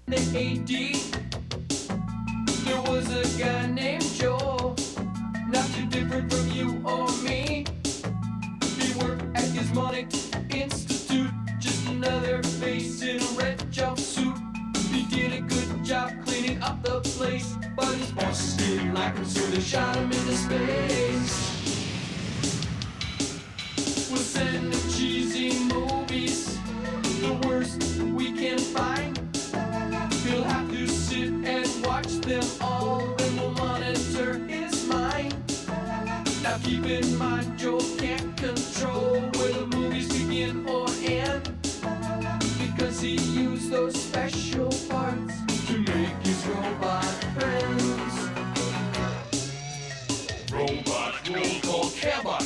AD, there was a guy named Joel, not too different from you or me. He worked at Gizmonic Institute, just another face in a red jumpsuit. He did a good job cleaning up the place, but his bosses didn't like him, so they shot him into space. We'll send him cheesy movies, the worst we can find. He'll have to sit and watch them all, then we'll monitor his mind. Now keep in mind, Joel can't control where the movies begin or end, because he used those special parts to make his robot friends. Robot, roll call, Cabot,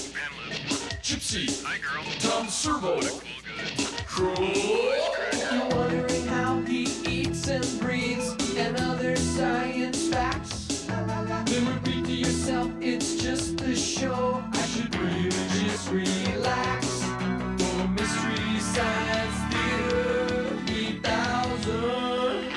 Gypsy, Tom Servo, Crow. You're wondering how he eats and breathes and other science facts. Then repeat to yourself, it's just a show. I should really just relax. For Mystery Science Theater 3000.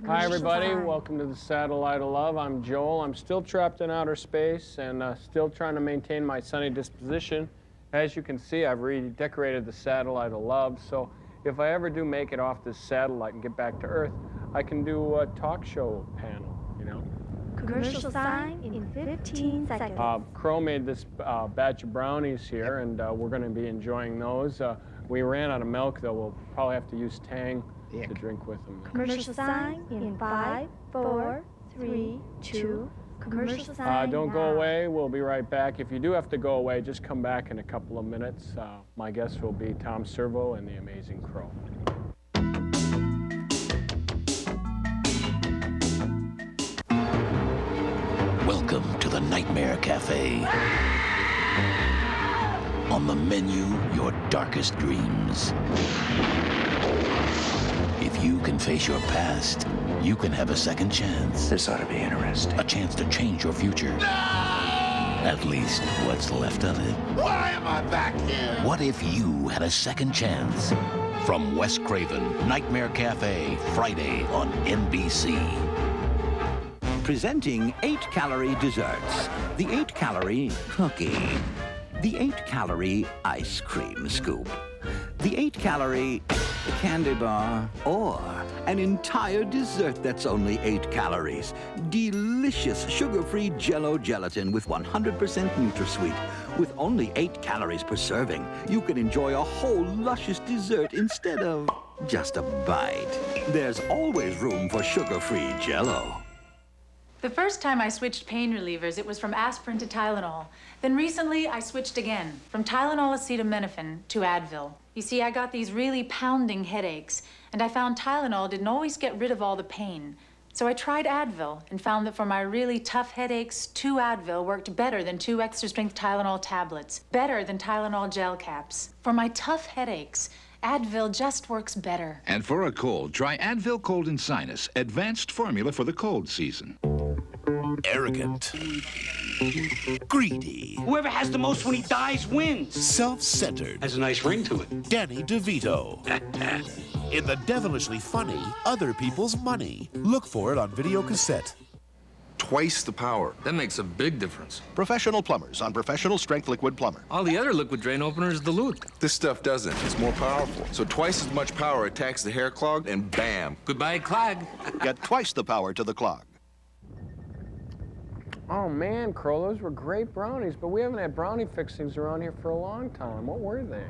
Hi everybody, welcome to the Satellite of Love. I'm Joel. I'm still trapped in outer space and still trying to maintain my sunny disposition. As you can see, I've redecorated the Satellite of Love, so if I ever do make it off this satellite and get back to Earth, I can do a talk show panel, you know. Commercial sign in 15 seconds. Crow made this batch of brownies here, and we're going to be enjoying those. We ran out of milk, though. We'll probably have to use Tang to drink with them. Commercial sign in 5, 4, 3, 2. Commercial sign. Don't go away. We'll be right back. If you do have to go away, just come back in a couple of minutes. My guest will be Tom Servo and the Amazing Crow. Welcome to the Nightmare Cafe. On the menu, your darkest dreams. If you can face your past, you can have a second chance. This ought to be interesting. A chance to change your future. No! At least what's left of it. Why am I back here? What if you had a second chance? From Wes Craven, Nightmare Cafe, Friday on NBC. Presenting 8-calorie desserts. The 8-calorie cookie. The 8-calorie ice cream scoop. The 8-calorie candy bar. Or an entire dessert that's only 8 calories. Delicious sugar-free Jell-O gelatin with 100% NutraSweet. With only 8 calories per serving, you can enjoy a whole luscious dessert instead of just a bite. There's always room for sugar-free Jell-O. The first time I switched pain relievers, it was from aspirin to Tylenol. Then recently, I switched again, from Tylenol acetaminophen to Advil. You see, I got these really pounding headaches, and I found Tylenol didn't always get rid of all the pain. So I tried Advil and found that for my really tough headaches, 2 Advil worked better than 2 extra-strength Tylenol tablets, better than Tylenol gel caps. For my tough headaches, Advil just works better. And for a cold, try Advil Cold and Sinus, advanced formula for the cold season. Arrogant. Greedy. Whoever has the most when he dies wins. Self-centered. Has a nice ring to it. Danny DeVito. In the devilishly funny Other People's Money. Look for it on video cassette. Twice the power. That makes a big difference. Professional plumbers on Professional Strength Liquid Plumber. All the other liquid drain openers dilute. This stuff doesn't. It's more powerful. So twice as much power attacks the hair clog, and bam. Goodbye, clog. Get twice the power to the clog. Oh man, Crow, those were great brownies, but we haven't had brownie fixings around here for a long time. What were they?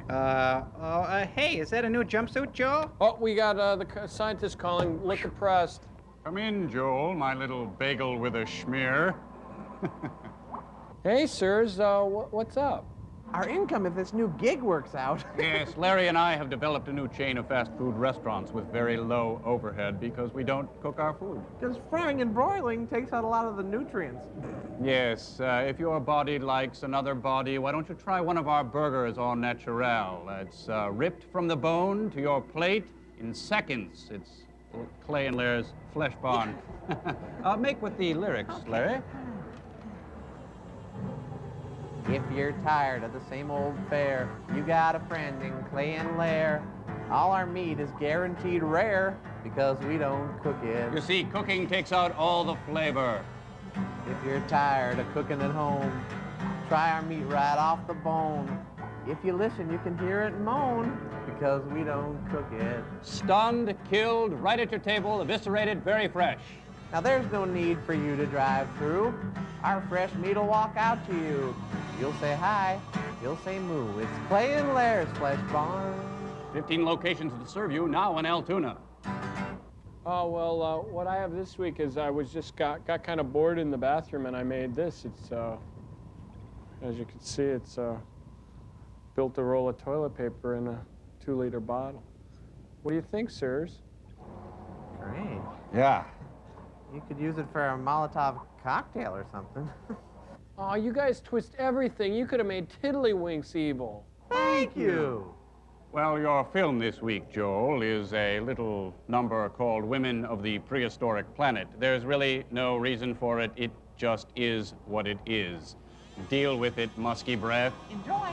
Hey, is that a new jumpsuit, Joe? Oh, we got the scientist calling. Look depressed. Come in, Joel, my little bagel with a schmear. Hey, sirs, what's up? Our income if this new gig works out. Yes, Larry and I have developed a new chain of fast food restaurants with very low overhead because we don't cook our food. Because frying and broiling takes out a lot of the nutrients. Yes, if your body likes another body, why don't you try one of our burgers au naturel? It's ripped from the bone to your plate in seconds. It's Clay and Lair's Flesh Barn. Make with the lyrics, Larry. If you're tired of the same old fare, you got a friend in Clay and Lair. All our meat is guaranteed rare because we don't cook it. You see, cooking takes out all the flavor. If you're tired of cooking at home, try our meat right off the bone. If you listen, you can hear it moan because we don't cook it. Stunned, killed, right at your table, eviscerated, very fresh. Now there's no need for you to drive through. Our fresh meat will walk out to you. You'll say hi, you'll say moo. It's Clay and Lair's Flesh Barn. 15 locations to serve you, now in Altoona. Oh, well, what I have this week is I was just got kind of bored in the bathroom and I made this. It's, as you can see, it's built a roll of toilet paper in a 2-liter bottle. What do you think, sirs? Great. Yeah. You could use it for a Molotov cocktail or something. Oh, you guys twist everything. You could have made Tiddlywinks evil. Thank you. Well, your film this week, Joel, is a little number called Women of the Prehistoric Planet. There's really no reason for it. It just is what it is. Deal with it, musky breath. Enjoy.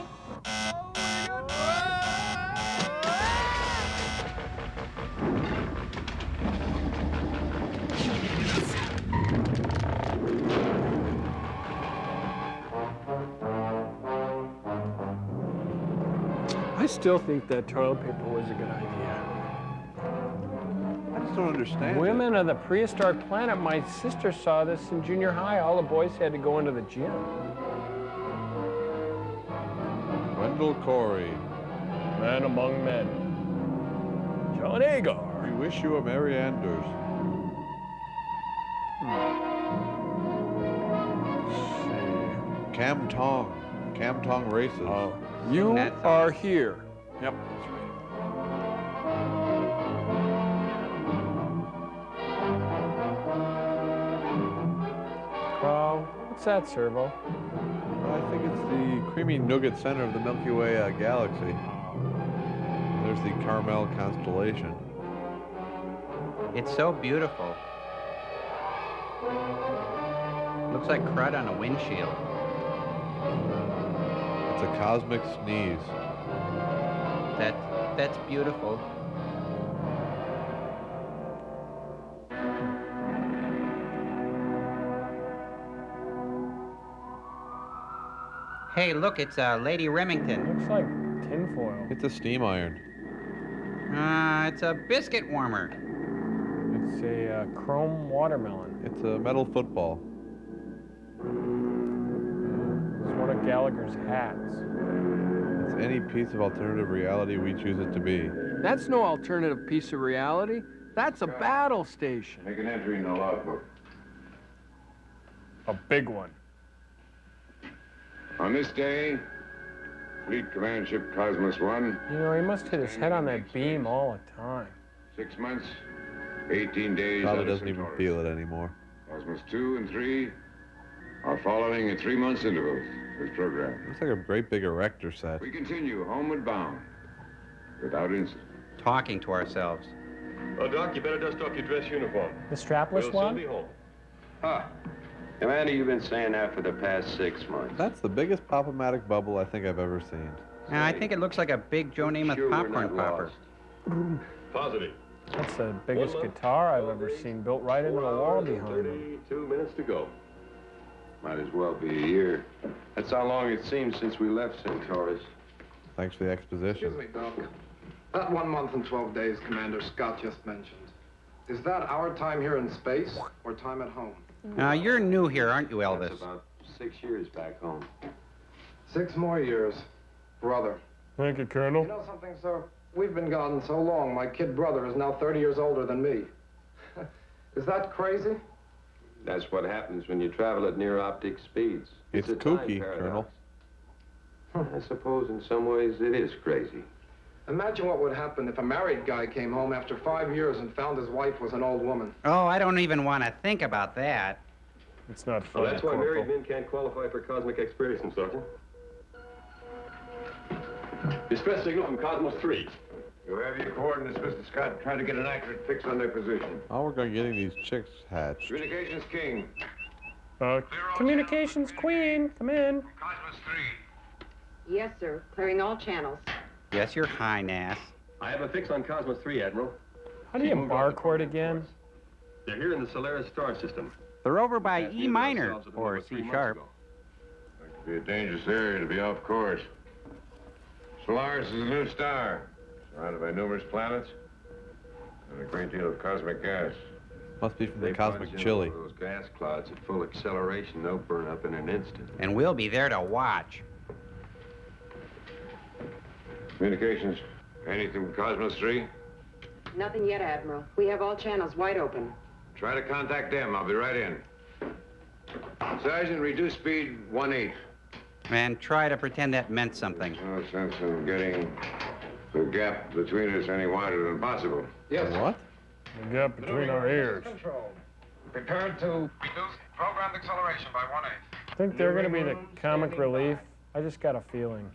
I still think that toilet paper was a good idea. I just don't understand. Women of the Prehistoric Planet. My sister saw this in junior high. All the boys had to go into the gym. Wendell Corey. Man among men. John Agar. We wish you a Merry Anders. Cam Tong. Cam Tong races. You are here. Yep, that's right. What's that, Servo? I think it's the creamy nougat center of the Milky Way galaxy. There's the Carmel constellation. It's so beautiful. Looks like crud on a windshield. It's a cosmic sneeze. That's beautiful. Hey, look, it's Lady Remington. Looks like tinfoil. It's a steam iron. It's a biscuit warmer. It's a chrome watermelon. It's a metal football. It's one of Gallagher's hats. It's any piece of alternative reality we choose it to be. That's no alternative piece of reality. That's a battle station. Make an entry in the logbook. A big one. On this day, Fleet Command Ship Cosmos 1. You know, he must hit his head on that beam all the time. 6 months, 18 days. Probably doesn't even feel it anymore. Cosmos 2 and 3 are following at 3-month intervals as programmed. Looks like a great big erector set. We continue homeward bound without incident. Talking to ourselves. Oh, Doc, you better dust off your dress uniform. The strapless one? We'll soon be home. Huh. Amanda, you've been saying that for the past 6 months. That's the biggest pop-o-matic bubble I think I've ever seen. I think it looks like a big Joe Namath popcorn popper. Positive. That's the biggest guitar I've ever seen, built right into the wall behind him. 2 minutes to go. Might as well be a year. That's how long it seems since we left Centaurus. Thanks for the exposition. Excuse me, Doc. That 1 month and 12 days Commander Scott just mentioned, is that our time here in space or time at home? You're new here, aren't you, Elvis? That's about 6 years back home. 6 more years. Brother. Thank you, Colonel. You know something, sir? We've been gone so long, my kid brother is now 30 years older than me. Is that crazy? That's what happens when you travel at near optic speeds. It's a kooky, time Colonel. paradox. I suppose in some ways it is crazy. Imagine what would happen if a married guy came home after 5 years and found his wife was an old woman. Oh, I don't even want to think about that. It's not Well, funny, that's why Corporal. married men can't qualify for cosmic exploration, Sergeant. Distress signal from Cosmos 3. You have your coordinates, Mr. Scott. Try to get an accurate fix on their position. Oh, we're going getting these chicks hatched. Communications King. Communications Queen, come in. Cosmos 3, Yes, sir. Clearing all channels. Yes, Your Highness. I have a fix on Cosmos 3, Admiral. How do you barcode again? They're here in the Solaris star system. They're over by E minor, or C sharp. It could be a dangerous area to be off course. Solaris is a new star, surrounded by numerous planets and a great deal of cosmic gas. Must be from the cosmic chili. Those gas clouds at full acceleration, they'll burn up in an instant. And we'll be there to watch. Communications. Anything from Cosmos 3? Nothing yet, Admiral. We have all channels wide open. Try to contact them. I'll be right in. Sergeant, reduce speed 1/8. And try to pretend that meant something. No sense in getting the gap between us any wider than possible. Yes. What? The gap between our ears. Control. Prepared to reduce programmed acceleration by 1/8. I think they're going to be the comic relief. I just got a feeling.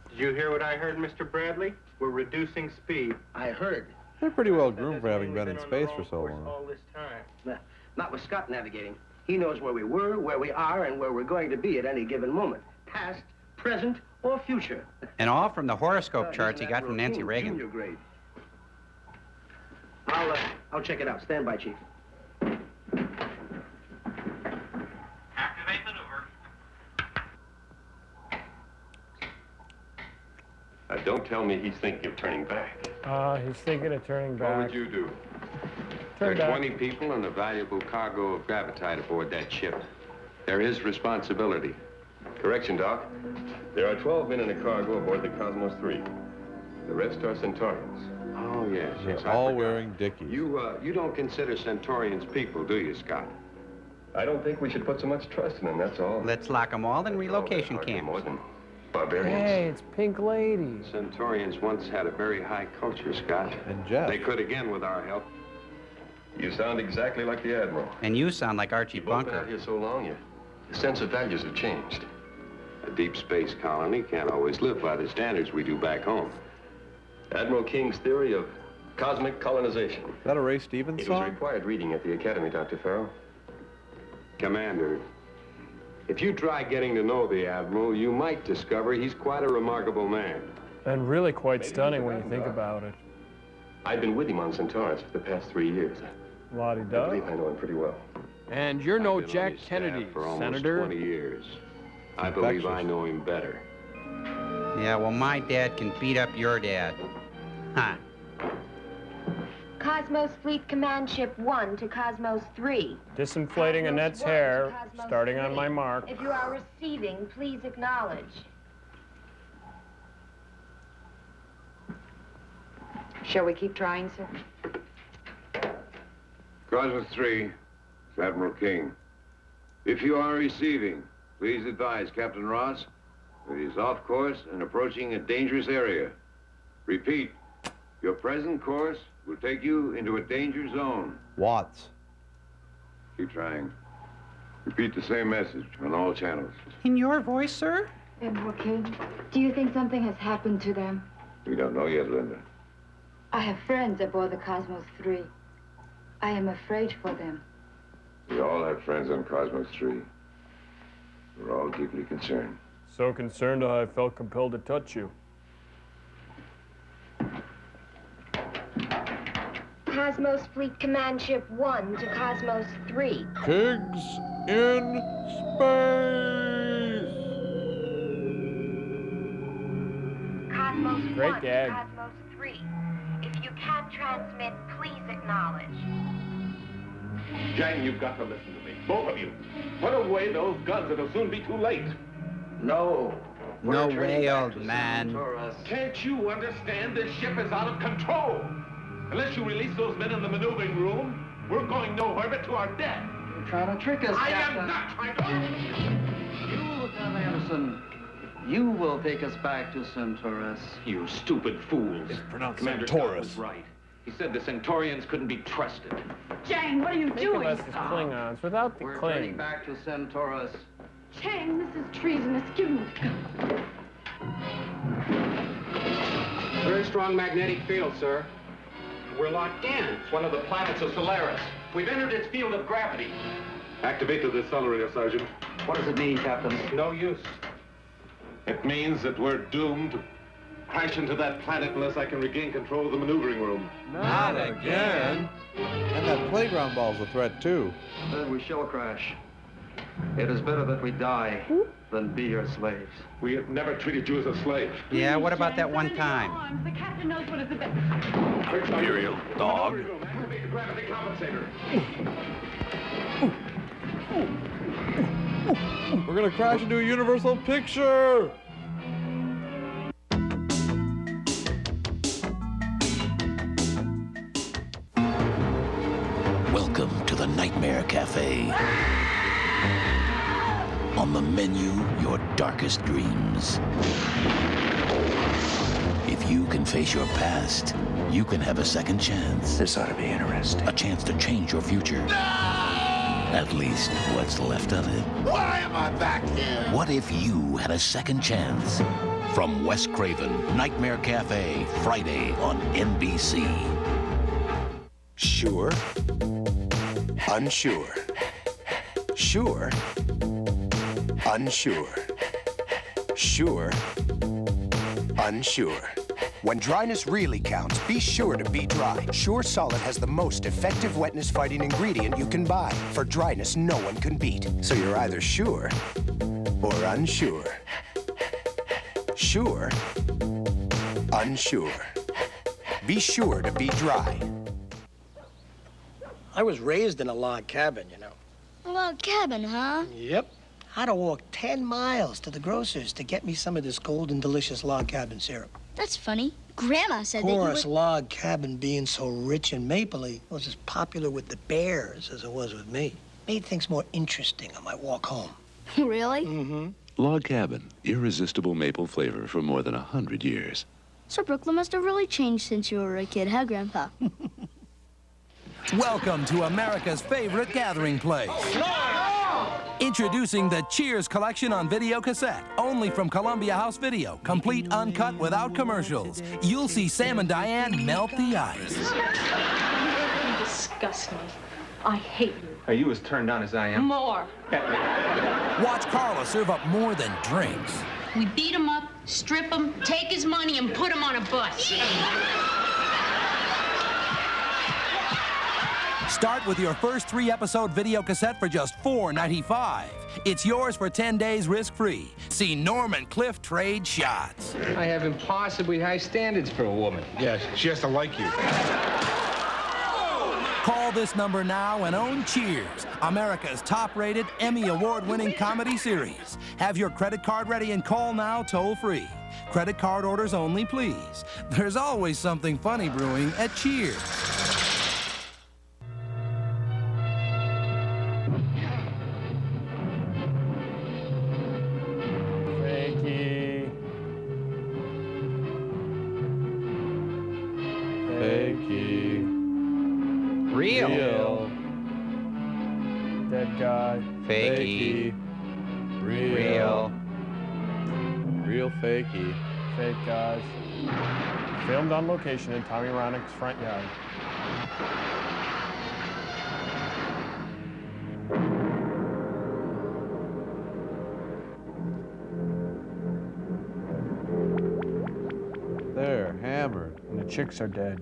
Did you hear what I heard, Mr. Bradley? We're reducing speed. I heard. They're pretty well groomed for having been in space for so long. All this time. Not with Scott navigating. He knows where we were, where we are, and where we're going to be at any given moment. Past, present, or future. And all from the horoscope charts he got from Nancy Reagan. Junior grade. I'll check it out. Stand by, Chief. Activate maneuver. Don't tell me he's thinking of turning back. He's thinking of turning back. What would you do? Turn There are back. 20 people and a valuable cargo of gravitite aboard that ship. There is responsibility. Correction, Doc. There are 12 men in a cargo aboard the Cosmos 3. The rest are Centaurians. Oh, yes, yes. They're all wearing dickies. You don't consider Centaurians people, do you, Scott? I don't think we should put so much trust in them, that's all. Let's lock them all in relocation camps. More than barbarians. Hey, it's Pink Lady. Centaurians once had a very high culture, Scott. And Jeff. They could again with our help. You sound exactly like the Admiral. And you sound like Archie You've both been Bunker. out here so long, your sense of values have changed. A deep space colony can't always live by the standards we do back home. Admiral King's theory of cosmic colonization. Is that a Ray Stevens It was song? required reading at the Academy, Dr. Farrell. Commander, if you try getting to know the Admiral, you might discover he's quite a remarkable man. And really quite stunning when you think about it. I've been with him on Centaurus for the past 3 years. I La-di-da. believe I know him pretty well. And you're no I've been on Jack his staff Kennedy, for almost Senator. 20 years. I believe Infectious. I know him better. Yeah, well, my dad can beat up your dad. Huh. Cosmos Fleet Command Ship 1 to Cosmos 3. Disinflating Annette's hair, starting on my mark. If you are receiving, please acknowledge. Shall we keep trying, sir? Cosmos 3, it's Admiral King. If you are receiving, please advise Captain Ross that he is off course and approaching a dangerous area. Repeat, your present course will take you into a danger zone. Watts. Keep trying. Repeat the same message on all channels. In your voice, sir? Admiral King, do you think something has happened to them? We don't know yet, Linda. I have friends aboard the Cosmos 3. I am afraid for them. We all have friends on Cosmos 3. We're all deeply concerned. So concerned I felt compelled to touch you. Cosmos Fleet Command Ship 1 to Cosmos 3. Pigs in space! Cosmos Great 1 gag. to Cosmos 3. If you can't transmit, please acknowledge. Jang, you've got to listen to me. Both of you. Put away those guns. It'll soon be too late. No. No We're turning way, back old to man. Centaurus. Can't you understand this ship is out of control? Unless you release those men in the maneuvering room, we're going nowhere but to our death. You're trying to trick us, I Captain. am not trying to... You, Lieutenant Anderson, you will take us back to Centaurus. You stupid fools. It's pronounced Commander Scott Centaurus. was right. He said the Centaurians couldn't be trusted. Chang, what are you Think doing? of us as Klingons without the We're turning cling. back to Centaurus. Chang, this is treasonous. Give me the gun. Very strong magnetic field, sir. We're locked in. It's one of the planets of Solaris. We've entered its field of gravity. Activate the decelerator, Sergeant. What does it mean, Captain? No use. It means that we're doomed to crash into that planet unless I can regain control of the maneuvering room. Not again. And that playground ball's a threat, too. Then we shall crash. It is better that we die than be your slaves. We have never treated you as a slave. Yeah, what about that one time? The captain knows what is the best. Imperial dog. Activate the gravity compensator. We're gonna crash into a Universal picture! Welcome to the Nightmare Cafe. On the menu, your darkest dreams. If you can face your past, you can have a second chance. This ought to be interesting. A chance to change your future. At least what's left of it. Why am I back here? What if you had a second chance? From Wes Craven, Nightmare Cafe, Friday on NBC. Sure. Unsure. Sure. Unsure. Sure. Unsure. When dryness really counts, be sure to be dry. Sure Solid has the most effective wetness-fighting ingredient you can buy. For dryness no one can beat. So you're either sure or unsure. Sure. Unsure. Be sure to be dry. I was raised in a log cabin, you know. A log cabin, huh? Yep. I had to walk 10 miles to the grocer's to get me some of this golden delicious log cabin syrup. That's funny. Grandma said that you Porous would... log cabin being so rich and mapley was as popular with the bears as it was with me. Made things more interesting on my walk home. Really? Mm-hmm. Log Cabin, irresistible maple flavor for more than 100 years. So Brooklyn must have really changed since you were a kid, huh, Grandpa? Welcome to America's favorite gathering place. Introducing the Cheers collection on video cassette, only from Columbia House Video, complete uncut without commercials. You'll see Sam and Diane melt the ice. You disgust me. I hate you. Are you as turned on as I am? More. Watch Carla serve up more than drinks. We beat him up, strip him, take his money, and put him on a bus. Start with your first 3-episode video cassette for just $4.95. It's yours for 10 days risk-free. See Norm and Cliff trade shots. I have impossibly high standards for a woman. Yes, she has to like you. Call this number now and own Cheers, America's top-rated, Emmy Award-winning comedy series. Have your credit card ready and call now toll-free. Credit card orders only, please. There's always something funny brewing at Cheers. Real. Dead guy. Fakey. Real. Real fakey. Fake guys. Filmed on location in Tommy Ronick's front yard. They're hammered. And the chicks are dead.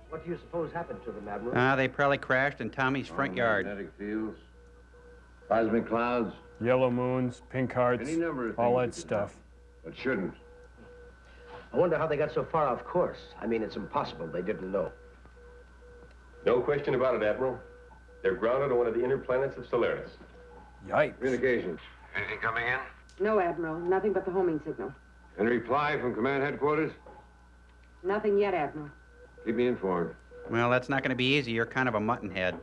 What do you suppose happened to them, Admiral? They probably crashed in Tommy's front yard. Magnetic fields, cosmic clouds. Yellow moons, pink hearts, Any number of all things that that could stuff. But shouldn't. I wonder how they got so far off course. I mean, it's impossible they didn't know. No question about it, Admiral. They're grounded on one of the inner planets of Solaris. Yikes. Communications. Anything coming in? No, Admiral. Nothing but the homing signal. Any reply from command headquarters? Nothing yet, Admiral. Keep me informed. Well, that's not going to be easy. You're kind of a mutton head.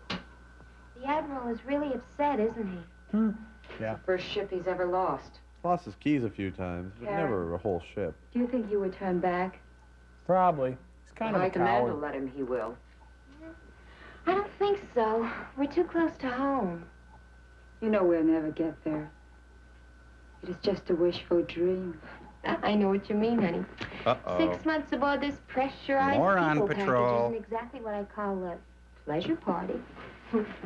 The Admiral is really upset, isn't he? Yeah. First ship he's ever lost. Lost his keys a few times, but Yeah. never a whole ship. Do you think he would turn back? Probably. He's kind of a High command will coward. let him, he will. I don't think so. We're too close to home. You know we'll never get there. It is just a wishful dream. I know what you mean, honey. Uh-oh. 6 months aboard this pressurized More on people patrol. package isn't exactly what I call a pleasure party.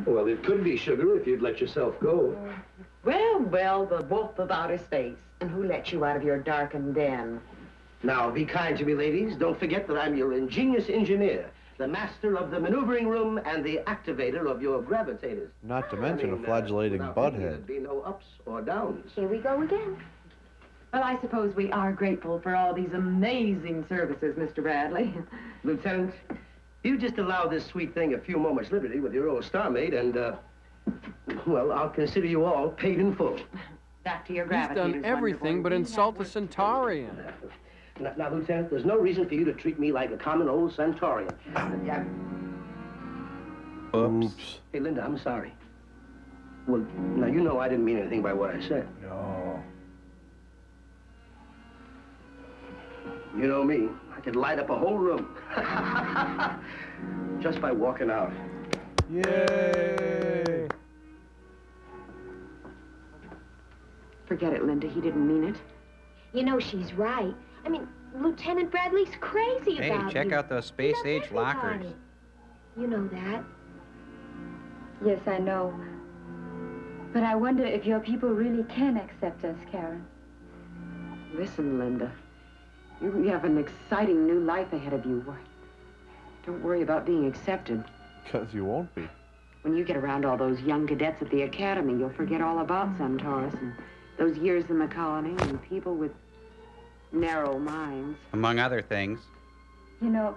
Well, it could be, sugar, if you'd let yourself go. Well, the wolf of outer space. And who let you out of your darkened den? Now, be kind to me, ladies. Don't forget that I'm your ingenious engineer, the master of the maneuvering room and the activator of your gravitators. Not to mention a flagellating without me, butthead. There'd be no ups or downs. Here we go again. Well, I suppose we are grateful for all these amazing services, Mr. Bradley. Lieutenant, you just allow this sweet thing a few moments' liberty with your old starmate, and, well, I'll consider you all paid in full. Back to your He's gravitators. done everything but insult a Centaurian. Now, Lieutenant, there's no reason for you to treat me like a common old Centaurian. Oops. Hey, Linda, I'm sorry. Well, now, you know I didn't mean anything by what I said. No. You know me. I could light up a whole room. Just by walking out. Yay! Forget it, Linda. He didn't mean it. You know, she's right. I mean, Lieutenant Bradley's crazy Hey, about you. check out those space-age lockers. Everybody. You know that. Yes, I know. But I wonder if your people really can accept us, Karen. Listen, Linda. You have an exciting new life ahead of you. Don't worry about being accepted. Because you won't be. When you get around all those young cadets at the academy, you'll forget all about Centaurus and those years in the colony and people with narrow minds. Among other things. You know,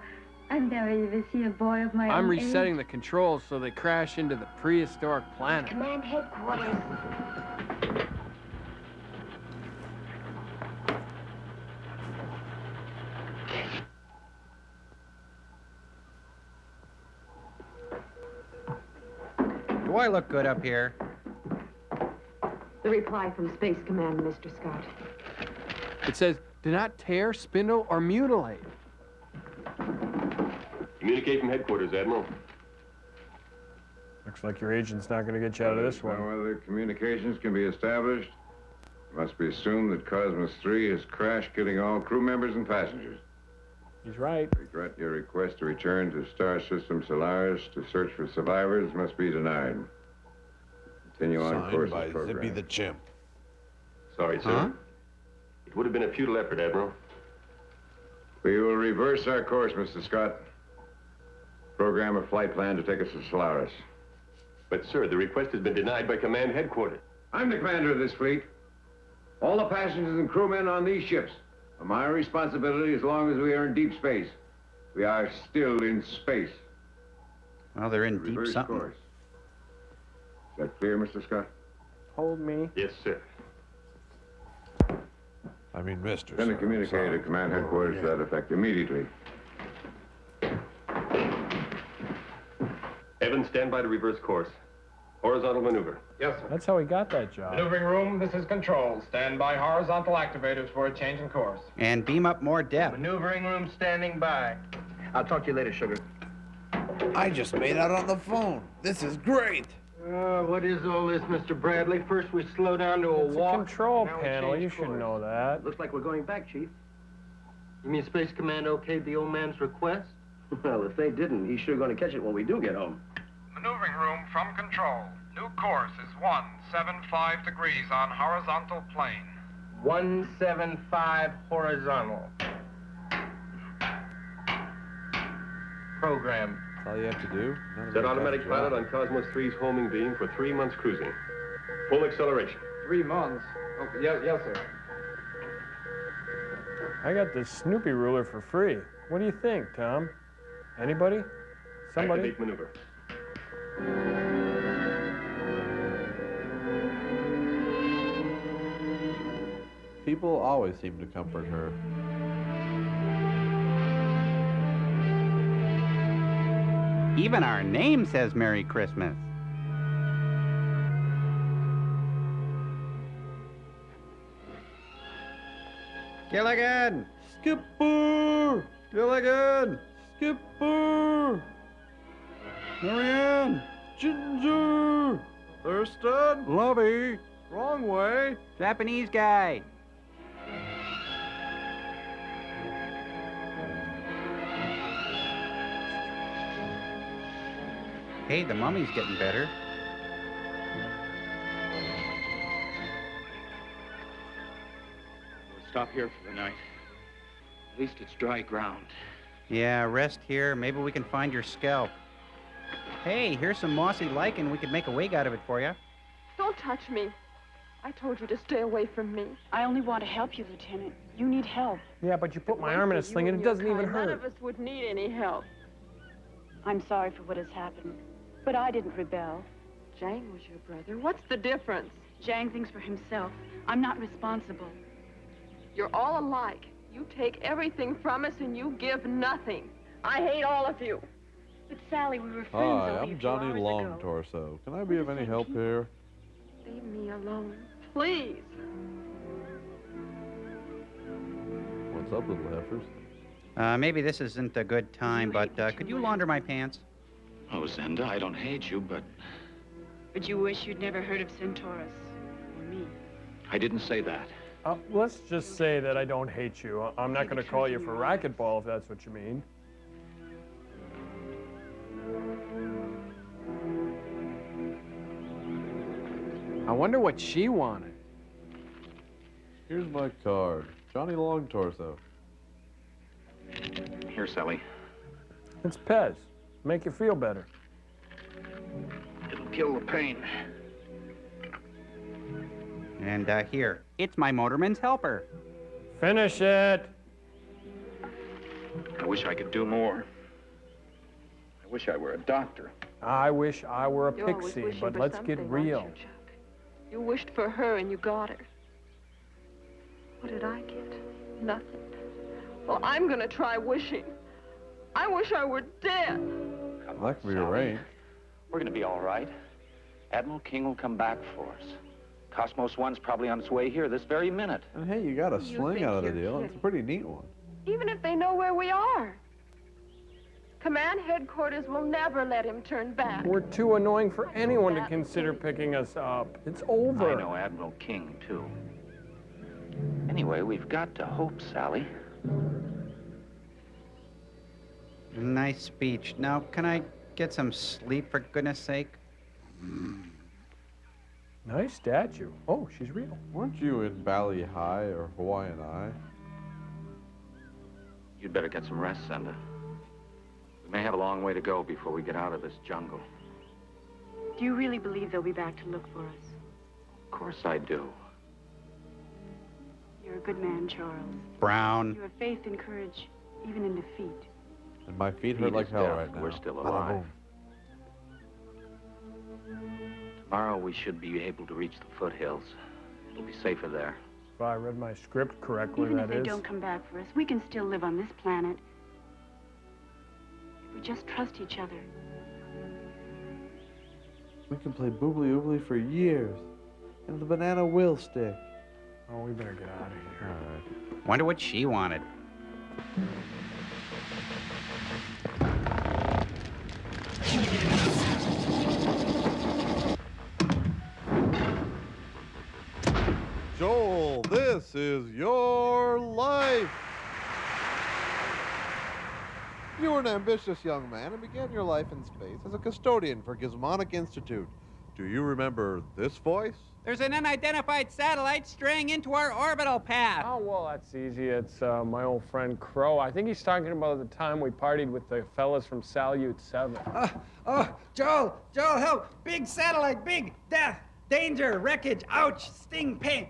I've never even seen a boy of my own I'm resetting age. the controls so they crash into the prehistoric planet. Command headquarters. Do I look good up here? The reply from Space Command, Mr. Scott. It says, do not tear, spindle, or mutilate. Communicate from headquarters, Admiral. Looks like your agent's not going to get you out of this one. No other communications can be established. It must be assumed that Cosmos 3 has crashed, killing all crew members and passengers. He's right. Regret your request to return to Star System Solaris to search for survivors must be denied. Continue on Signed course by of program. Zippy the Chimp. Sorry, sir. It would have been a futile effort, Admiral. We will reverse our course, Mr. Scott. Program a flight plan to take us to Solaris. But, sir, the request has been denied by command headquarters. I'm the commander of this fleet. All the passengers and crewmen on these ships are my responsibility as long as we are in deep space. We are still in space. Well, they're in deep Reverse something. course. Is that clear, Mr. Scott? Hold me. Yes, sir. I mean, Mr. Send a Sir, communique sorry. to command headquarters to that effect immediately. Evans, stand by to reverse course. Horizontal maneuver. Yes, sir. That's how he got that job. Maneuvering room, this is control. Stand by horizontal activators for a change in course. And beam up more depth. Maneuvering room standing by. I'll talk to you later, sugar. I just made out on the phone. This is great. What is all this, Mr. Bradley? First we slow down to a It's walk. a control now we panel. change You should course. know that. Looks like we're going back, Chief. You mean Space Command okayed the old man's request? Well, if they didn't, he's sure going to catch it when we do get home. Maneuvering room from control. New course is 175 degrees on horizontal plane. 175 horizontal. Program. That's all you have to do. None of Set it automatic has to drop. pilot on Cosmos 3's homing beam for 3 months cruising. Full acceleration. 3 months. Oh, yes, sir. I got this Snoopy ruler for free. What do you think, Tom? Anybody? Somebody? Activate maneuver. People always seem to comfort her. Even our name says Merry Christmas. Gilligan! Skipper! Gilligan! Skipper! Marianne! Ginger! Thurston! Lovey! Wrong way! Japanese guy! Hey, the mummy's getting better. We'll stop here for the night. At least it's dry ground. Yeah, rest here. Maybe we can find your scalp. Hey, here's some mossy lichen. We could make a wig out of it for you. Don't touch me. I told you to stay away from me. I only want to help you, Lieutenant. You need help. Yeah, but you put my arm in a sling and it doesn't even hurt. None of us would need any help. I'm sorry for what has happened, but I didn't rebel. Zhang was your brother. What's the difference? Zhang thinks for himself. I'm not responsible. You're all alike. You take everything from us and you give nothing. I hate all of you. But Sally, we were friends Hi, only I'm a few Johnny hours Long ago. Torso. Can I be of any help here? Leave me alone, please. What's up, little heifers? Maybe this isn't a good time, but could you launder my pants? Oh, Zenda, I don't hate you, but But you wish you'd never heard of Centaurus or me. I didn't say that. Let's just say that I don't hate you. I'm not going to call you for racquetball if that's what you mean. I wonder what she wanted. Here's my card. Johnny Long Torso. Here, Sally. It's Pez. Make you feel better. It'll kill the pain. And here, it's my motorman's helper. Finish it. I wish I could do more. I wish I were a doctor. I wish I were a You're always pixie, wishing but for let's get something, real. aren't you, Chuck? You wished for her and you got her. What did I get? Nothing. Well, I'm gonna try wishing. I wish I were dead. That can be arranged. We're gonna be all right. Admiral King will come back for us. Cosmos One's probably on its way here this very minute. And hey, you got a You sling think out of the you're deal. It's a pretty neat one. Even if they know where we are. Command headquarters will never let him turn back. We're too annoying for anyone to consider picking us up. It's over. I know Admiral King, too. Anyway, we've got to hope, Sally. Nice speech. Now, can I get some sleep, for goodness sake? Nice statue. Oh, she's real. Weren't you in Bali High or Hawaiian Eye? You'd better get some rest, Senda. We may have a long way to go before we get out of this jungle. Do you really believe they'll be back to look for us? Of course I do. You're a good man, Charles. Brown. You have faith and courage, even in defeat. And my feet hurt like hell right now. We're still Bada alive. boom. Tomorrow we should be able to reach the foothills. It'll be safer there. If I read my script correctly, Even if that they is. don't come back for us, we can still live on this planet. If we just trust each other. We can play boobly oobly for years. And the banana will stick. Oh, we better get out of here. All right. Wonder what she wanted. Joel, this is your life. You were an ambitious young man and began your life in space as a custodian for Gizmonic Institute. Do you remember this voice? There's an unidentified satellite straying into our orbital path. Oh, well, that's easy. It's my old friend Crow. I think he's talking about the time we partied with the fellas from Salyut 7. Joel, help! Big satellite, big death, danger, wreckage, ouch, sting, pain.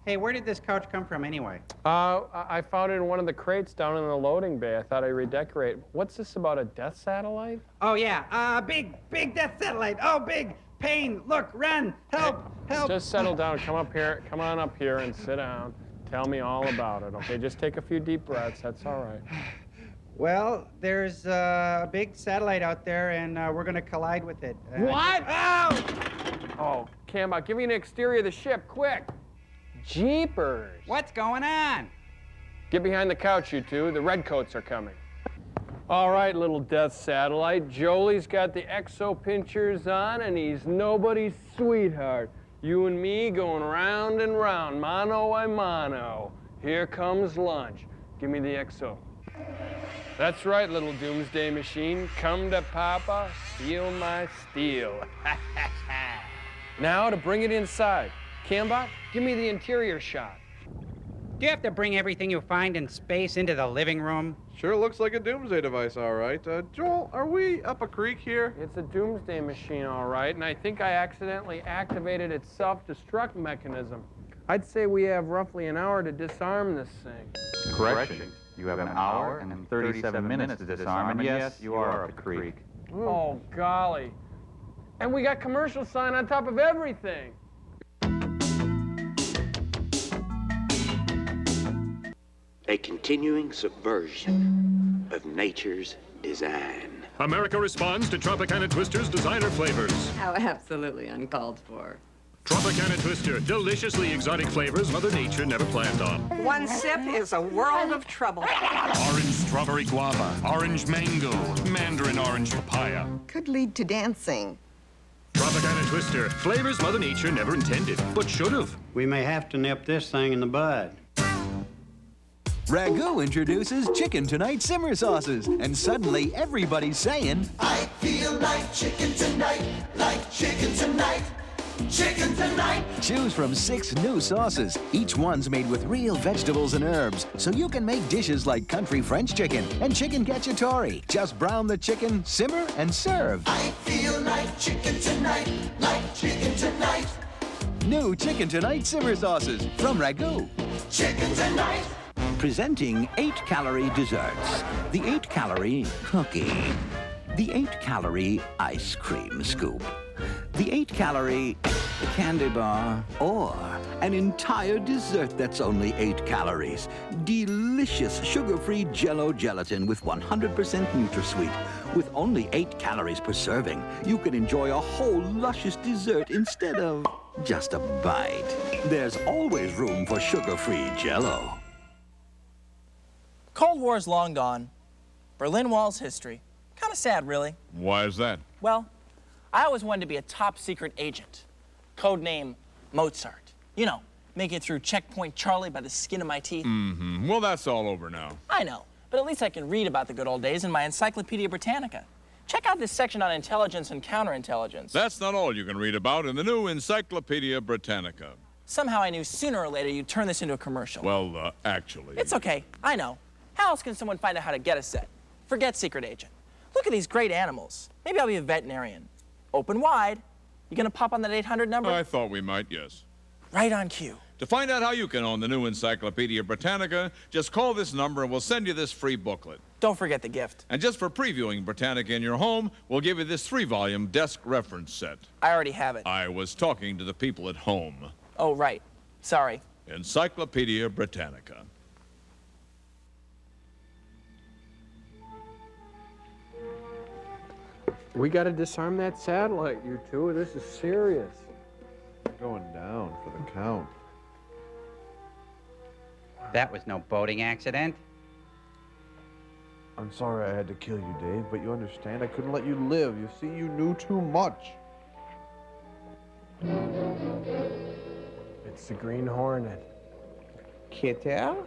Hey, where did this couch come from anyway? I found it in one of the crates down in the loading bay. I thought I'd redecorate. What's this about, a death satellite? Oh, yeah, big death satellite. Oh, big pain, look, run, help. Just settle down, come on up here and sit down. Tell me all about it, okay? Just take a few deep breaths, that's all right. Well, there's a big satellite out there, and we're going to collide with it. What? Ow! Oh, Cambot, give me an exterior of the ship, quick. Jeepers. What's going on? Get behind the couch, you two. The redcoats are coming. All right, little death satellite. Jolie's got the exo pinchers on, and he's nobody's sweetheart. You and me going round and round, mano a mano. Here comes lunch. Give me the exo. That's right, little doomsday machine. Come to Papa, steal my steel. Now to bring it inside. Cambot, give me the interior shot. Do you have to bring everything you find in space into the living room? Sure looks like a doomsday device, all right. Joel, are we up a creek here? It's a doomsday machine, all right, and I think I accidentally activated its self-destruct mechanism. I'd say we have roughly an hour to disarm this thing. Correction. You have an hour and 37 minutes to disarm, and yes, you are up the creek. Oh, golly. And we got commercial sign on top of everything. A continuing subversion of nature's design. America responds to Tropicana Twister's designer flavors. How absolutely uncalled for. Tropicana Twister, deliciously exotic flavors Mother Nature never planned on. One sip is a world of trouble. Orange strawberry guava, orange mango, mandarin orange papaya. Could lead to dancing. Tropicana Twister, flavors Mother Nature never intended, but should have. We may have to nip this thing in the bud. Ragu introduces Chicken Tonight simmer sauces, and suddenly everybody's saying, I feel like chicken tonight, like chicken tonight, chicken tonight. Choose from 6 new sauces. Each one's made with real vegetables and herbs, so you can make dishes like country French chicken and chicken cacciatore. Just brown the chicken, simmer, and serve. I feel like chicken tonight, like chicken tonight. New Chicken Tonight simmer sauces from Ragu. Chicken tonight. Presenting 8-calorie desserts. The 8-calorie cookie. The 8-calorie ice cream scoop. The 8-calorie candy bar. Or an entire dessert that's only 8 calories. Delicious sugar-free Jell-O gelatin with 100% NutraSweet. With only 8 calories per serving, you can enjoy a whole luscious dessert instead of just a bite. There's always room for sugar-free Jell-O. Cold War's long gone. Berlin Wall's history. Kind of sad, really. Why is that? Well, I always wanted to be a top-secret agent. Code name Mozart. You know, make it through Checkpoint Charlie by the skin of my teeth. Mm-hmm. Well, that's all over now. I know, but at least I can read about the good old days in my Encyclopedia Britannica. Check out this section on intelligence and counterintelligence. That's not all you can read about in the new Encyclopedia Britannica. Somehow I knew sooner or later you'd turn this into a commercial. Well, actually... It's okay, I know. How else can someone find out how to get a set? Forget secret agent. Look at these great animals. Maybe I'll be a veterinarian. Open wide. You gonna pop on that 800 number? I thought we might, yes. Right on cue. To find out how you can own the new Encyclopedia Britannica, just call this number and we'll send you this free booklet. Don't forget the gift. And just for previewing Britannica in your home, we'll give you this 3-volume desk reference set. I already have it. I was talking to the people at home. Oh, right. Sorry. Encyclopedia Britannica. We got to disarm that satellite, you two. This is serious. Going down for the count. That was no boating accident. I'm sorry I had to kill you, Dave, but you understand I couldn't let you live. You see, you knew too much. It's the Green Hornet. Can't tell?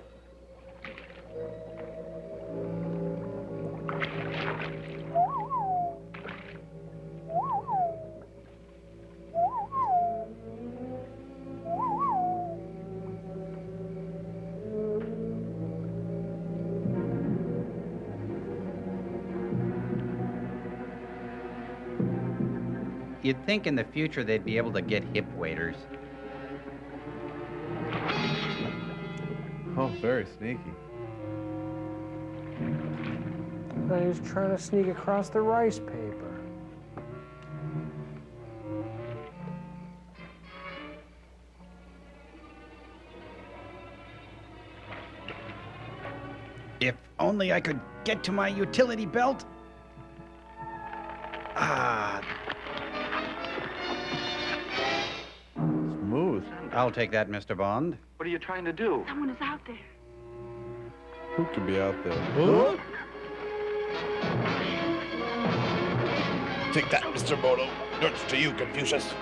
You'd think in the future they'd be able to get hip waders. Oh, very sneaky. He was trying to sneak across the rice paper. If only I could get to my utility belt. Ah. Smooth. I'll take that, Mr. Bond. What are you trying to do? Someone is out there. Who could be out there? Huh? Take that, Mr. Bodo. Dirt's to you, Confucius.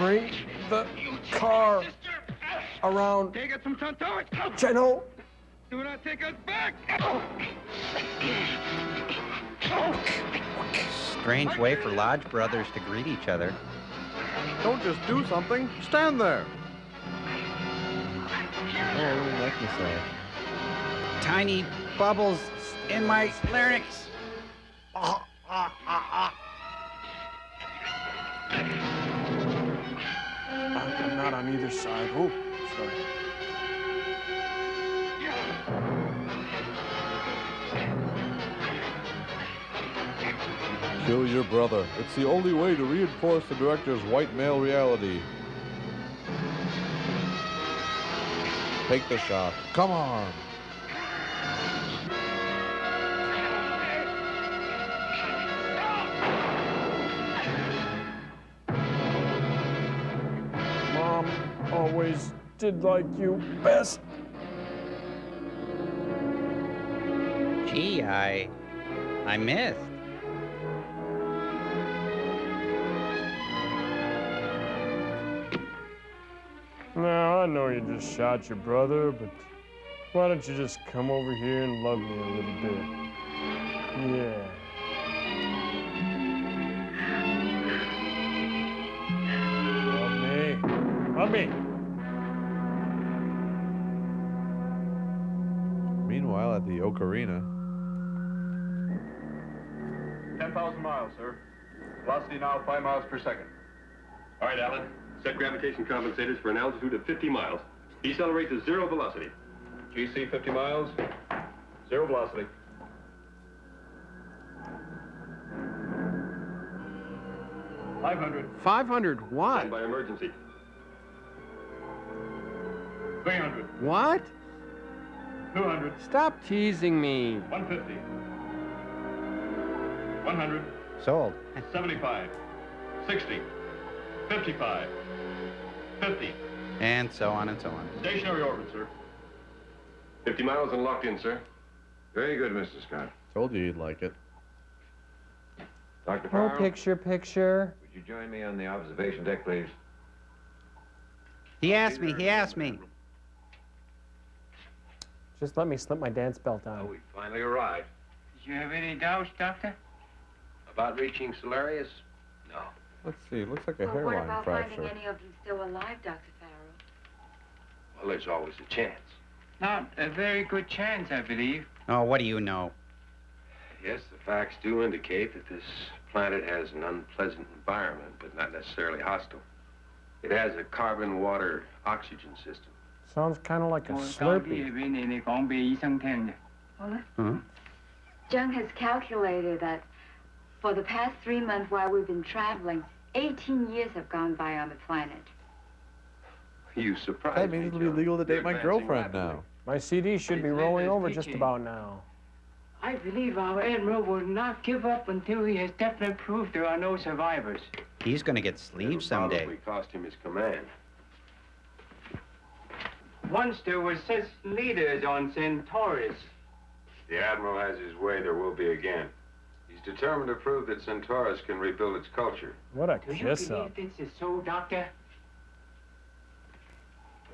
Bring the car around. Take it from Centaurus. General. Do not take us back. Strange way for Lodge brothers to greet each other. Don't just do something. Stand there. Oh, little necklace there. Tiny bubbles in my larynx. I'm not on either side. Oh, sorry. Kill your brother. It's the only way to reinforce the director's white male reality. Take the shot. Come on. Mom always did like you best. Gee, I missed. Now, I know you just shot your brother, but why don't you just come over here and love me a little bit? Yeah. Love me. Love me. Meanwhile, at the Ocarina. 10,000 miles, sir. Velocity now 5 miles per second. All right, Alan. Set gravitation compensators for an altitude of 50 miles. Decelerate to 0 velocity. GC 50 miles, 0 velocity. $500. 500 what? Stand by emergency. $300. What? $200. Stop teasing me. $150. $100. Sold. $75. $60. $55. $50. And so on and so on. Stationary orbit, sir. 50 miles and locked in, sir. Very good, Mr. Scott. Told you you'd like it. Dr. No Farrell, picture. would you join me on the observation deck, please? He asked me. Just let me slip my dance belt on. Oh, we finally arrived. Did you have any doubts, Doctor? About reaching Solarius? No. Let's see. Looks like a Well, what hairline about fracture. finding any of you still alive, Dr. Farrell? Well, there's always a chance. Not a very good chance, I believe. Oh, what do you know? Yes, the facts do indicate that this planet has an unpleasant environment, but not necessarily hostile. It has a carbon, water, oxygen system. Sounds kind of like a Slurpee. Jung has calculated that for the past 3 months while we've been traveling, 18 years have gone by on the planet. You surprised That means it'll be legal to date my girlfriend now. My CD should be rolling over just about now. I believe our Admiral will not give up until he has definitely proved there are no survivors. He's going to get sleeves someday. Probably cost him his command. Once there were such leaders on Centaurus. The Admiral has his way, there will be again. He's determined to prove that Centaurus can rebuild its culture. What a Do you kiss believe up. this is so, Doctor?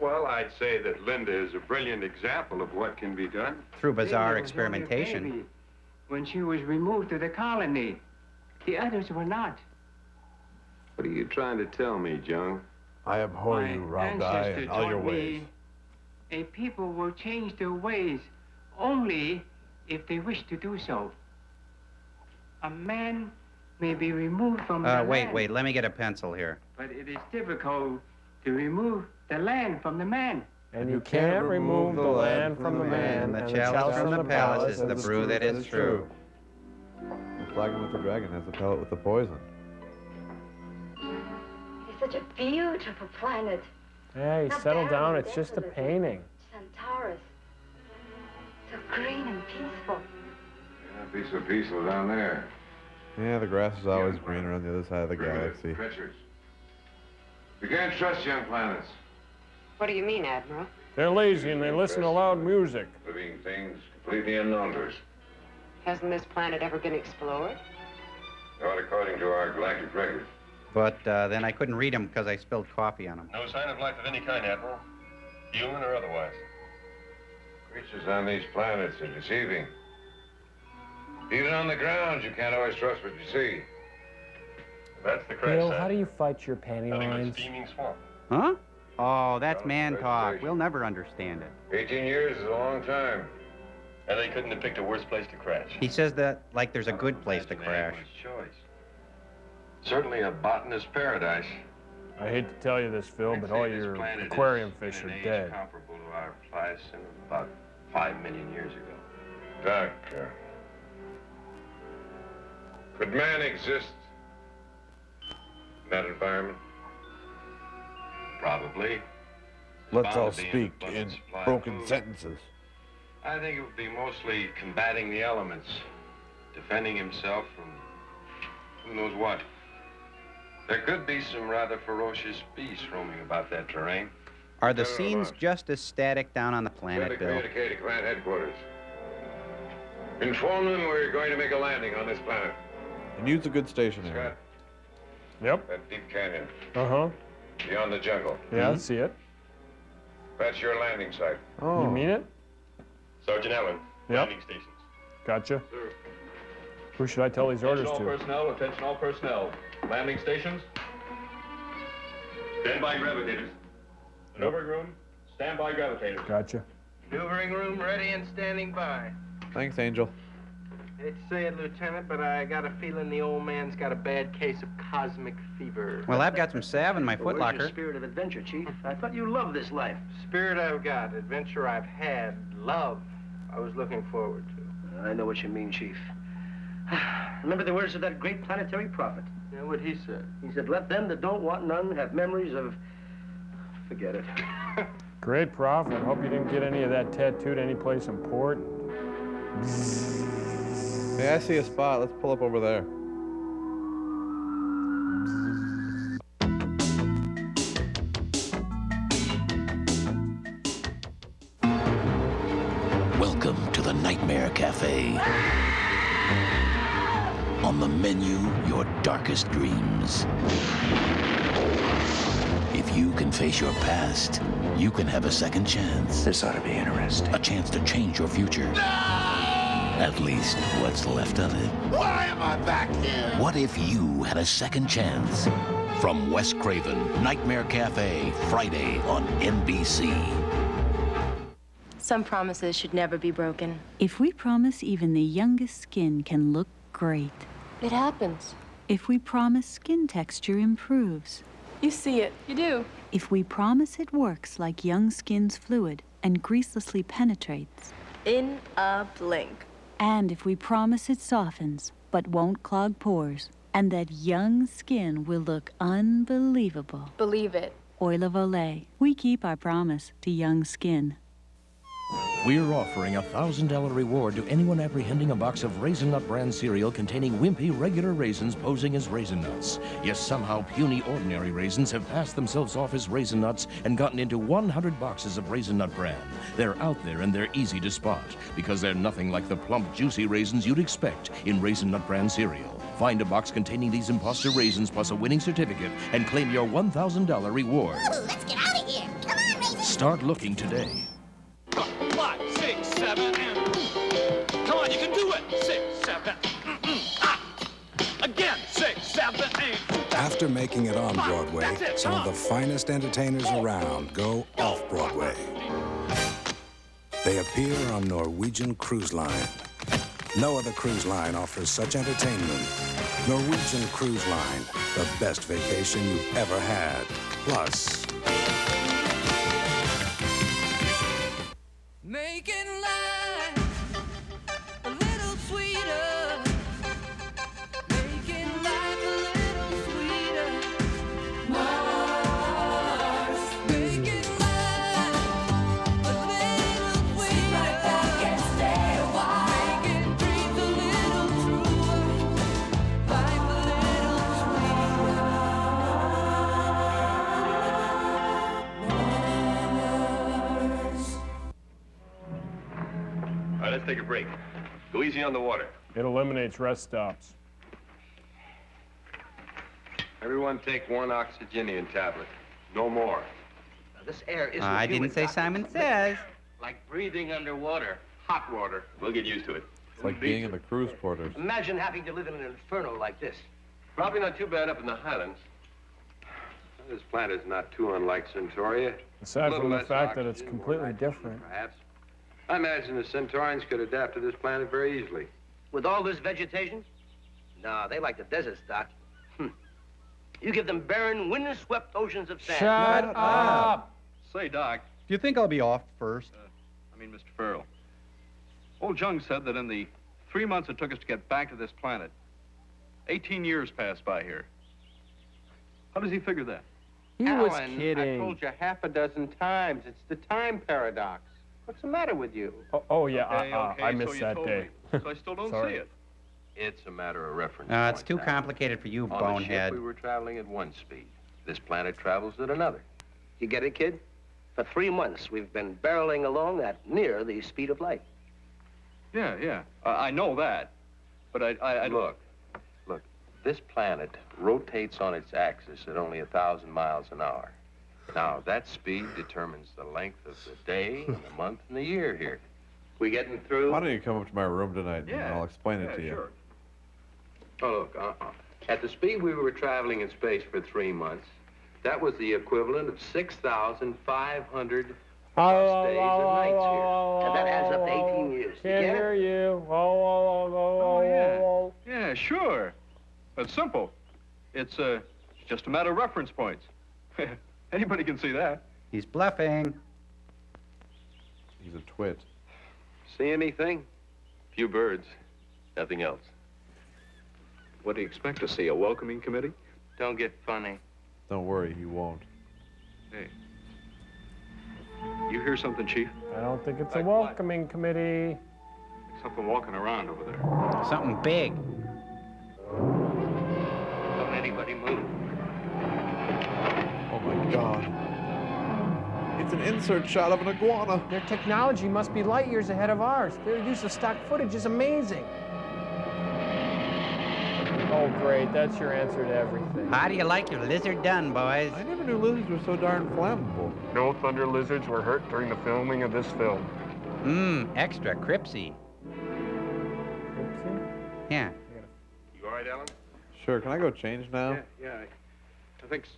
Well, I'd say that Linda is a brilliant example of what can be done. Through bizarre Linda was only a experimentation. baby when she was removed to the colony. The others were not. What are you trying to tell me, Jung? I abhor My you, round eye, ancestor and all your taught ways. me a people will change their ways only if they wish to do so. A man may be removed from the land, Wait, let me get a pencil here. but it is difficult to remove the land from the man. And you can't remove the land from the man, The and chalice from the palace is the brew that is true. The flagon with the dragon has the pellet with the poison. It's such a beautiful planet. Hey, Not settle barren down. and It's just a desolate. painting. Centaurus. So green and peaceful. Can't be so peaceful down there. Yeah, the grass is always greener on the other side of the galaxy. Treacherous. We can't trust young planets. What do you mean, Admiral? They're lazy and they listen to loud music. Living things completely unknown to us. Hasn't this planet ever been explored? Not according to our galactic record. But then I couldn't read them because I spilled coffee on them. No sign of life of any kind, Admiral. Human or otherwise. Creatures on these planets are deceiving. Even on the ground, you can't always trust what you see. That's the crash Bill, site. how do you fight your panty Nothing but lines? steaming swamp. Huh? Oh, that's man talk. We'll never understand it. 18 years is a long time. And they couldn't have picked a worse place to crash. He says that like there's a good place to crash. Choice. Certainly a botanist's paradise. I hate to tell you this, Phil, but all your aquarium fish are dead. Comparable to our Pleistocene of about 5 million years ago. Doc, could man exist in that environment? Probably. Let's all speak in broken sentences. I think it would be mostly combating the elements, defending himself from who knows what. There could be some rather ferocious beasts roaming about that terrain. Are the scenes just as static down on the Send a planet, Bill? communique to clan headquarters. Inform them we're going to make a landing on this planet. And use a good stationary. Scott, Yep. that deep canyon, Uh-huh. beyond the jungle. Yeah, I see it. That's your landing site. Oh. You mean it? Sergeant Allen, Yep. landing stations. Gotcha. Sir. Who should I tell these orders Attention all to? personnel, attention all personnel. Landing stations. Stand by gravitators. Maneuvering room, stand by gravitators. Gotcha. Maneuvering room ready and standing by. Thanks, Angel. Hate to say it, Lieutenant, but I got a feeling the old man's got a bad case of cosmic fever. Well, I've got some salve in my Where's your footlocker. spirit of adventure, Chief? I thought you loved this life. Spirit I've got, adventure I've had, love I was looking forward to. I know what you mean, Chief. Remember the words of that great planetary prophet? Yeah, what he said? He said, let them that don't want none have memories of... Forget it. Great prophet. Hope you didn't get any of that tattooed anyplace important. Hey, I see a spot. Let's pull up over there. Welcome to the Nightmare Cafe. On the menu, your darkest dreams. If you can face your past, you can have a second chance. This ought to be interesting. A chance to change your future. At least what's left of it. Why am I back here? What if you had a second chance? From Wes Craven, Nightmare Cafe, Friday on NBC. Some promises should never be broken. If we promise even the youngest skin can look great. It happens. If we promise skin texture improves. You see it. You do. If we promise it works like young skin's fluid and greaselessly penetrates. In a blink. And if we promise it softens but won't clog pores. And that young skin will look unbelievable. Believe it. Oil of Olay. We keep our promise to young skin. We're offering a $1,000 reward to anyone apprehending a box of Raisin Nut brand cereal containing wimpy regular raisins posing as Raisin Nuts. Yes, somehow puny ordinary raisins have passed themselves off as Raisin Nuts and gotten into 100 boxes of Raisin Nut brand. They're out there and they're easy to spot because they're nothing like the plump, juicy raisins you'd expect in Raisin Nut brand cereal. Find a box containing these imposter raisins plus a winning certificate and claim your $1,000 reward. Ooh, let's get out of here. Come on, Raisin. Start looking today. 5, 6, 7, and... Come on, you can do it. 6, 7, Again, 6, 7, 8. After making it on Broadway, some of the finest entertainers around go off-Broadway. They appear on Norwegian Cruise Line. No other cruise line offers such entertainment. Norwegian Cruise Line, the best vacation you've ever had. Plus... Making life a little sweeter. Making life a little sweeter. Mars. Making life a little sweeter. Sit right back and stay a while. Making dreams a little truer. Life a little sweeter. Mars. All right, let's take a break. Go easy on the water. It eliminates rest stops. I Everyone take one oxygenian tablet. No more. Now, this air isn't I humid, didn't say Doc. Simon Says. Like breathing underwater. Hot water. We'll get used to it. It's like being in the cruise quarters. Imagine having to live in an inferno like this. Probably not too bad up in the Highlands. This planet's not too unlike Centauria. Aside Little from the less fact that it's oxygen, completely more nitrogen, different. Perhaps. I imagine the Centaurians could adapt to this planet very easily. With all this vegetation? No, they like the deserts, Doc. You give them barren, wind-swept oceans of sand. Shut up! Say, Doc. Do you think I'll be off first? Mr. Farrell. Old Jung said that in the 3 months it took us to get back to this planet, 18 years passed by here. How does he figure that? He was Alan, kidding. I told you half a dozen times. It's the time paradox. What's the matter with you? Oh yeah, Okay, I so missed you that told day. me. So I still don't Sorry. see it. It's a matter of reference. It's too complicated for you, On the bonehead. ship, we were traveling at one speed. This planet travels at another. You get it, kid? For 3 months, we've been barreling along at near the speed of light. Yeah. I know that. But I Look, this planet rotates on its axis at only 1,000 miles an hour. Now, that speed determines the length of the day, and the month, and the year here. We getting through? Why don't you come up to my room tonight and Yeah. I'll explain it to you. Sure. Oh, look, at the speed we were traveling in space for 3 months, that was the equivalent of 6,500 days and nights here. And that adds up to 18 years. You Can't get it? hear you. Oh, Yeah, sure. It's simple. It's just a matter of reference points. Anybody can see that. He's bluffing. He's a twit. See anything? Few birds. Nothing else. What do you expect to see? A welcoming committee? Don't get funny. Don't worry, he won't. Hey. You hear something, Chief? I don't think it's a welcoming committee. Something walking around over there. Something big. Don't anybody move. Oh my God. It's an insert shot of an iguana. Their technology must be light years ahead of ours. Their use of stock footage is amazing. Oh, great. That's your answer to everything. How do you like your lizard done, boys? I never knew lizards were so darn flammable. No thunder lizards were hurt during the filming of this film. Extra cripsy. Yeah. You all right, Alan? Sure, can I go change now? Yeah. I think so.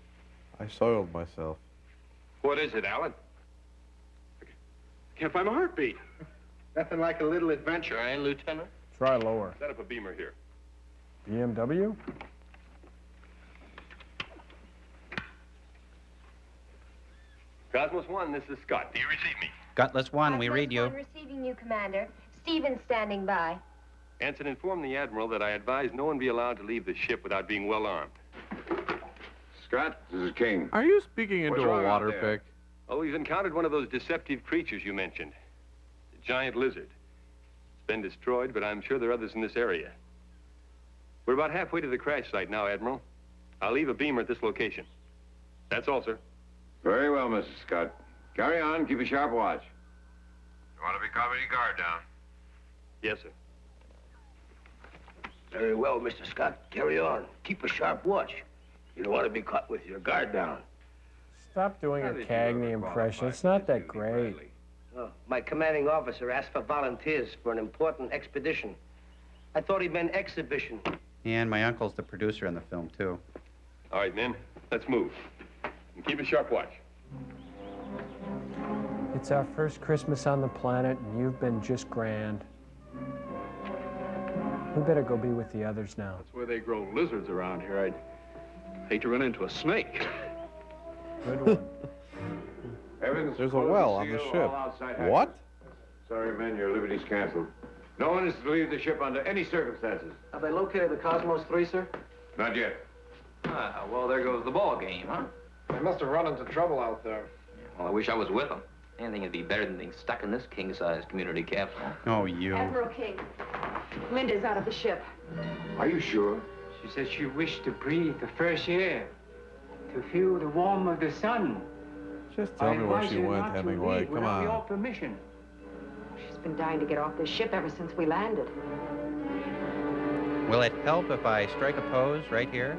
I soiled myself. What is it, Alan? Can't find my heartbeat. Nothing like a little adventure, eh, Lieutenant? Try lower. Set up a beamer here. BMW? Cosmos 1, this is Scott. Do you receive me? Gutless One, we read you. Receiving you, Commander. Stephen's standing by. Anson informed the Admiral that I advise no one be allowed to leave the ship without being well armed. Scott, this is King. Are you speaking into What's a wrong out water there? pick? Oh, we've encountered one of those deceptive creatures you mentioned. The giant lizard. It's been destroyed, but I'm sure there are others in this area. We're about halfway to the crash site now, Admiral. I'll leave a beamer at this location. That's all, sir. Very well, Mr. Scott. Carry on. Keep a sharp watch. You want to be caught with your guard down? Yes, sir. Very well, Mr. Scott. Carry on. Keep a sharp watch. You don't want to be caught with your guard down. Stop doing a Cagney impression. It's not that great. Oh, my commanding officer asked for volunteers for an important expedition. I thought he meant exhibition. And my uncle's the producer in the film, too. All right, men. Let's move. And keep a sharp watch. It's our first Christmas on the planet, and you've been just grand. We better go be with the others now. That's where they grow lizards around here. I'd hate to run into a snake. Good one. Everything's There's a closed well and on the sealed, ship. all outside hatches. What? Sorry, men, your liberty's canceled. No one is to leave the ship under any circumstances. Have they located the Cosmos 3, sir? Not yet. Ah, well, there goes the ball game, huh? They must have run into trouble out there. Well, I wish I was with them. Anything would be better than being stuck in this king-size community capsule. Oh, you. Admiral King, Linda's out of the ship. Are you sure? She said she wished to breathe the fresh air, to feel the warmth of the sun. Just tell me where she went, not to Hemingway. leave Come without your on. permission. She's been dying to get off this ship ever since we landed. Will it help if I strike a pose right here?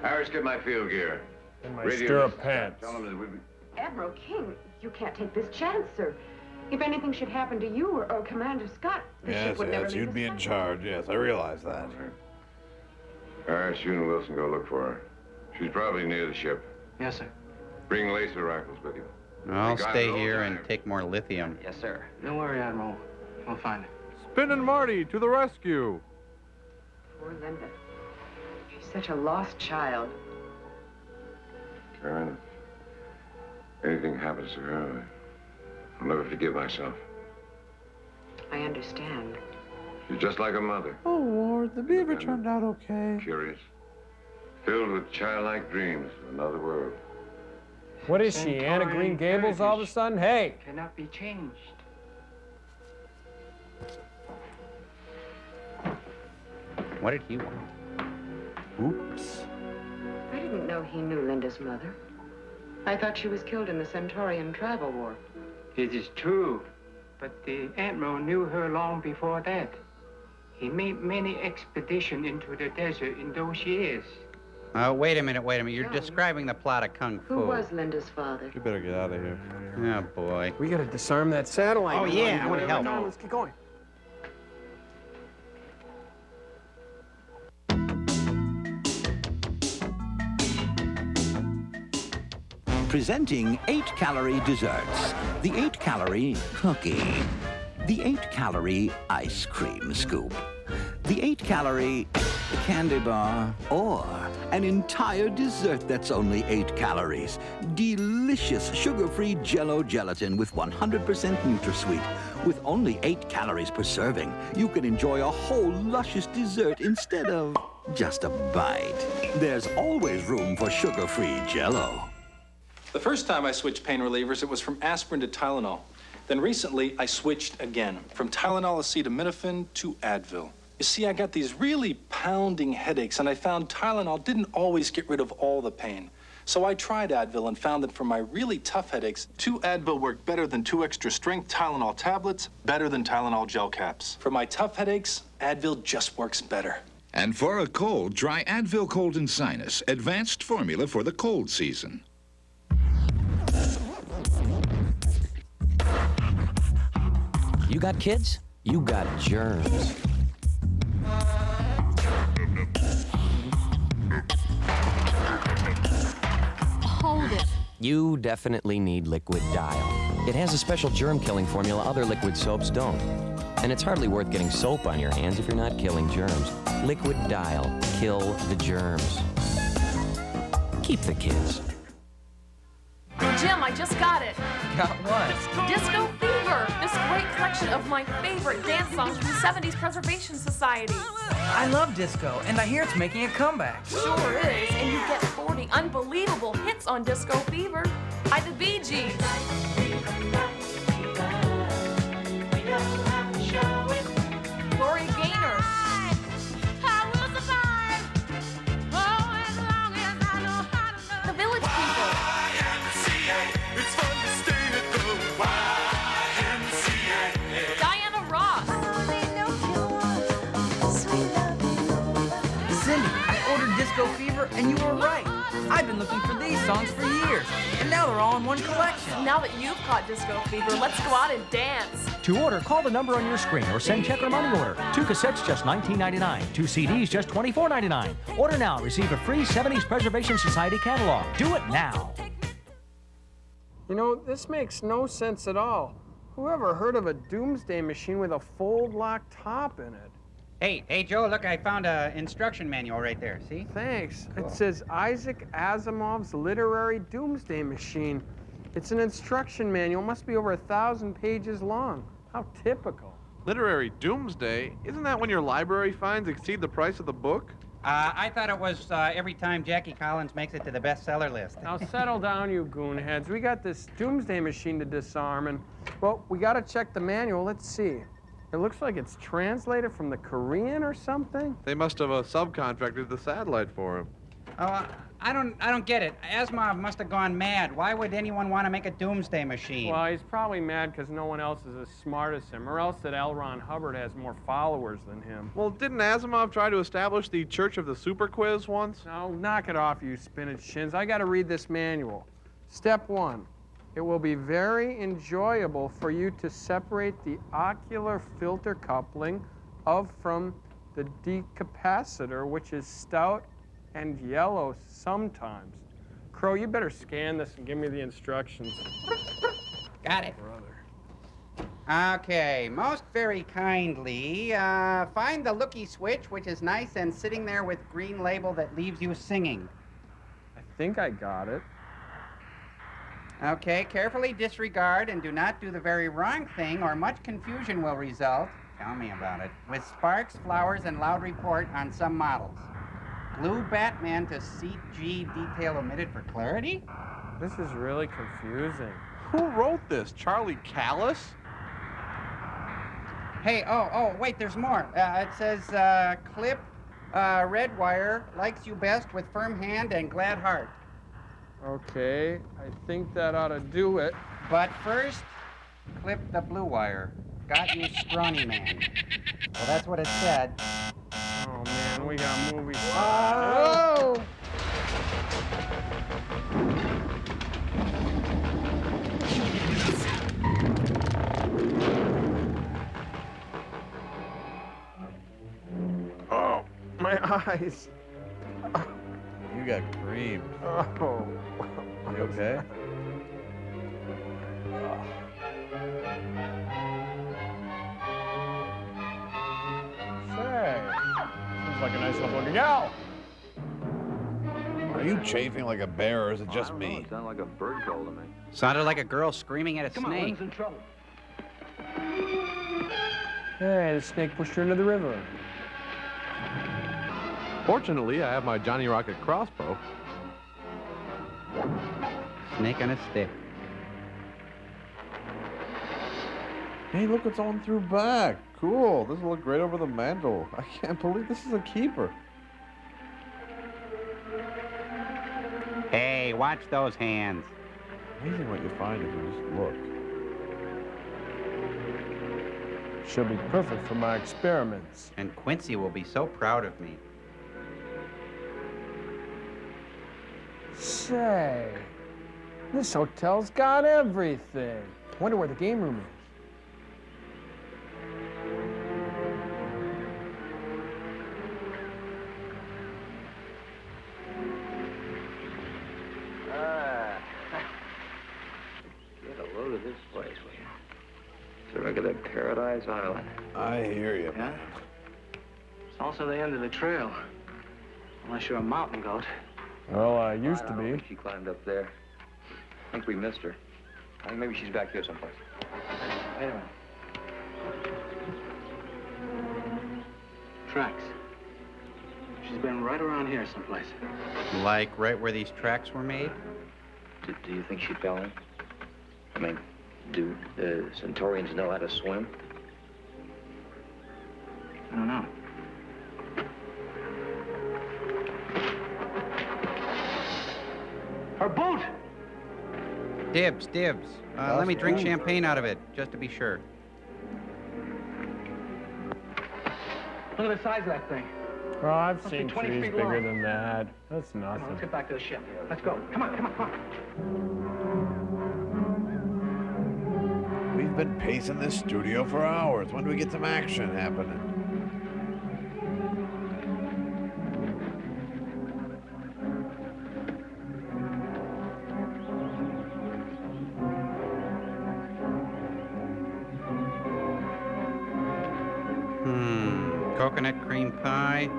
Harris, get my field gear. And my Radio stirrup this- pants. Tell them that we... Admiral King, you can't take this chance, sir. If anything should happen to you or Commander Scott, the ship Yes, would never yes, leave you'd the be in sky. charge. Yes, I realize that. Harris, you and Wilson go look for her. She's probably near the ship. Yes, sir. Bring laser rifles with you. I'll They got stay no here time. and take more lithium. Yes, sir. Don't worry, Admiral. We'll find her. Spin and Marty, to the rescue. Poor Linda. She's such a lost child. Karen, if anything happens to her, I'll never forgive myself. I understand. She's just like a mother. Oh, Lord, the beaver turned out okay. Curious. Filled with childlike dreams of another world. What is she, Anna Green Gables all of a sudden? Hey! Cannot be changed. What did he want? Oops. I didn't know he knew Linda's mother. I thought she was killed in the Centaurian travel war. It is true, but the Admiral knew her long before that. He made many expeditions into the desert in those years. Wait a minute. You're describing the plot of Kung Fu. Who was Linda's father? You better get out of here. Oh, boy. We gotta disarm that satellite. Oh, yeah, I want to help. Let's get going. Presenting 8-calorie desserts. The 8-calorie cookie. The 8-calorie ice cream scoop. The 8-calorie candy bar. Or an entire dessert that's only 8 calories. Delicious sugar-free Jell-O gelatin with 100% NutraSweet. With only 8 calories per serving, you can enjoy a whole luscious dessert instead of just a bite. There's always room for sugar-free Jell-O. The first time I switched pain relievers, it was from aspirin to Tylenol. Then recently, I switched again, from Tylenol acetaminophen to Advil. You see, I got these really pounding headaches, and I found Tylenol didn't always get rid of all the pain. So I tried Advil and found that for my really tough headaches, 2 Advil worked better than 2 extra-strength Tylenol tablets, better than Tylenol gel caps. For my tough headaches, Advil just works better. And for a cold, try Advil Cold and Sinus, advanced formula for the cold season. You got kids? You got germs. Hold it. You definitely need Liquid Dial. It has a special germ-killing formula other liquid soaps don't. And it's hardly worth getting soap on your hands if you're not killing germs. Liquid Dial. Kill the germs. Keep the kids. Jim, I just got it. Got what? Disco Fever. This great collection of my favorite dance songs from the 70s Preservation Society. I love disco, and I hear it's making a comeback. Sure is. And you get 40 unbelievable hits on Disco Fever. By the Bee Gees. Gloria Gaynor. The Village People. Diana Ross. Cindy, I ordered Disco Fever, and you were right. I've been looking for these songs for years, and now they're all in one collection. Now that you've caught Disco Fever, let's go out and dance. To order, call the number on your screen or send check or money order. 2 cassettes, just $19.99. 2 CDs, just $24.99. Order now, receive a free 70s Preservation Society catalog. Do it now. You know, this makes no sense at all. Who ever heard of a doomsday machine with a fold-lock top in it? Hey, Joe, look, I found an instruction manual right there, see? Thanks. Cool. It says Isaac Asimov's Literary Doomsday Machine. It's an instruction manual. Must be over 1,000 pages long. How typical. Literary doomsday? Isn't that when your library fines exceed the price of the book? I thought it was every time Jackie Collins makes it to the bestseller list. Now settle down, you goonheads. We got this doomsday machine to disarm, and, well, we got to check the manual. Let's see. It looks like it's translated from the Korean or something. They must have subcontracted the satellite for him. Oh, I don't get it. Asimov must have gone mad. Why would anyone want to make a doomsday machine? Well, he's probably mad because no one else is as smart as him, or else that L. Ron Hubbard has more followers than him. Well, didn't Asimov try to establish the Church of the Super Quiz once? No, knock it off, you spinach shins. I got to read this manual. Step 1. It will be very enjoyable for you to separate the ocular filter coupling from the decapacitor, which is stout and yellow sometimes. Crow, you better scan this and give me the instructions. Got it. Brother. Okay, most very kindly, find the looky switch, which is nice and sitting there with green label that leaves you singing. I think I got it. Okay, carefully disregard and do not do the very wrong thing or much confusion will result. Tell me about it. With sparks, flowers, and loud report on some models. Blue Batman to CG detail omitted for clarity? This is really confusing. Who wrote this? Charlie Callis? Hey, wait, there's more. It says, clip, red wire, likes you best with firm hand and glad heart. Okay, I think that ought to do it. But first, clip the blue wire. Got you, scrawny man. Well, that's what it said. Oh, man, we got movies. Oh! Oh, my eyes. You got creamed. Oh. You okay? Say, seems like a nice enough looking gal. Are you chafing like a bear, or is it just me? It sounded like a bird call to me. Sounded like a girl screaming at a Come on, snake. Lynn's in trouble. Hey, the snake pushed her into the river. Fortunately, I have my Johnny Rocket crossbow. Snake on a stick. Hey, look, it's on through back. Cool. This will look great over the mantle. I can't believe this is a keeper. Hey, watch those hands. Amazing what you find if you just look. She'll be perfect for my experiments. And Quincy will be so proud of me. Say, this hotel's got everything. Wonder where the game room is. Get a load of this place, will you? It's a regular Paradise Island. I hear you. Yeah? It's also the end of the trail. Unless you're a mountain goat. Well, I used to I don't be. think she climbed up there. I think we missed her. I think maybe she's back here someplace. Wait a minute. Tracks. She's been right around here someplace. Like right where these tracks were made? Do you think she fell in? I mean, do the Centaurians know how to swim? I don't know. Her boat! Dibs. Let me drink champagne out of it, just to be sure. Look at the size of that thing. Well, I've Must be seen 20 trees feet bigger long. than that. That's Come on, let's nothing. get back to the ship. Let's go. Come on. We've been pacing this studio for hours. When do we get some action happening? Coconut cream pie,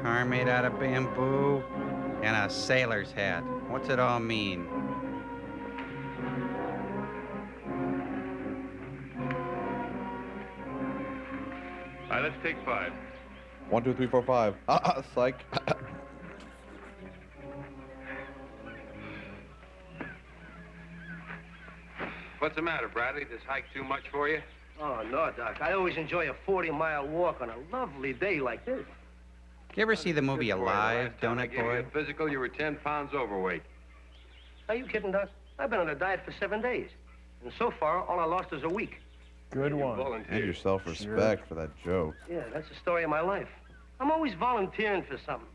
car made out of bamboo, and a sailor's hat. What's it all mean? All right, let's take 5. 1, 2, 3, 4, 5. Psych. What's the matter, Bradley? This hike too much for you? Oh, no, Doc. I always enjoy a 40-mile walk on a lovely day like this. You ever see the movie Alive, Last time I Donut gave you Boy? a physical, you were 10 pounds overweight. Are you kidding, Doc? I've been on a diet for 7 days. And so far, all I lost is a week. Good one. And your self-respect for that joke. Yeah, that's the story of my life. I'm always volunteering for something.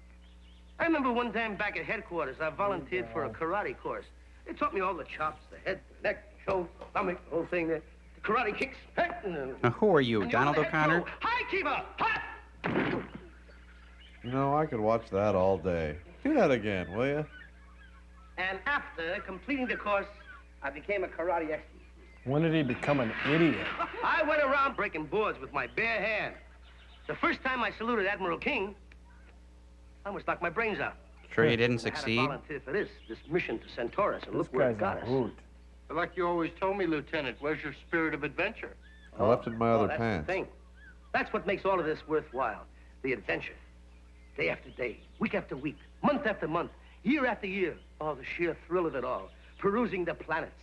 I remember one time back at headquarters, I volunteered for a karate course. They taught me all the chops, the head, the neck, shoulder, stomach, the whole thing there. The karate kicks. Now, who are you, Donald O'Connor? High keeper! Hot! You know, I could watch that all day. Do that again, will you? And after completing the course, I became a karate expert. When did he become an idiot? I went around breaking boards with my bare hand. The first time I saluted Admiral King, I almost knocked my brains out. Sure you didn't I had succeed? to volunteer for this mission to Centaurus, and This look where it guy's got a us. hoot. But like you always told me, Lieutenant, where's your spirit of adventure? I left it in my other that's pants. the thing. That's what makes all of this worthwhile. The adventure. Day after day, week after week, month after month, year after year. Oh, the sheer thrill of it all. Perusing the planets,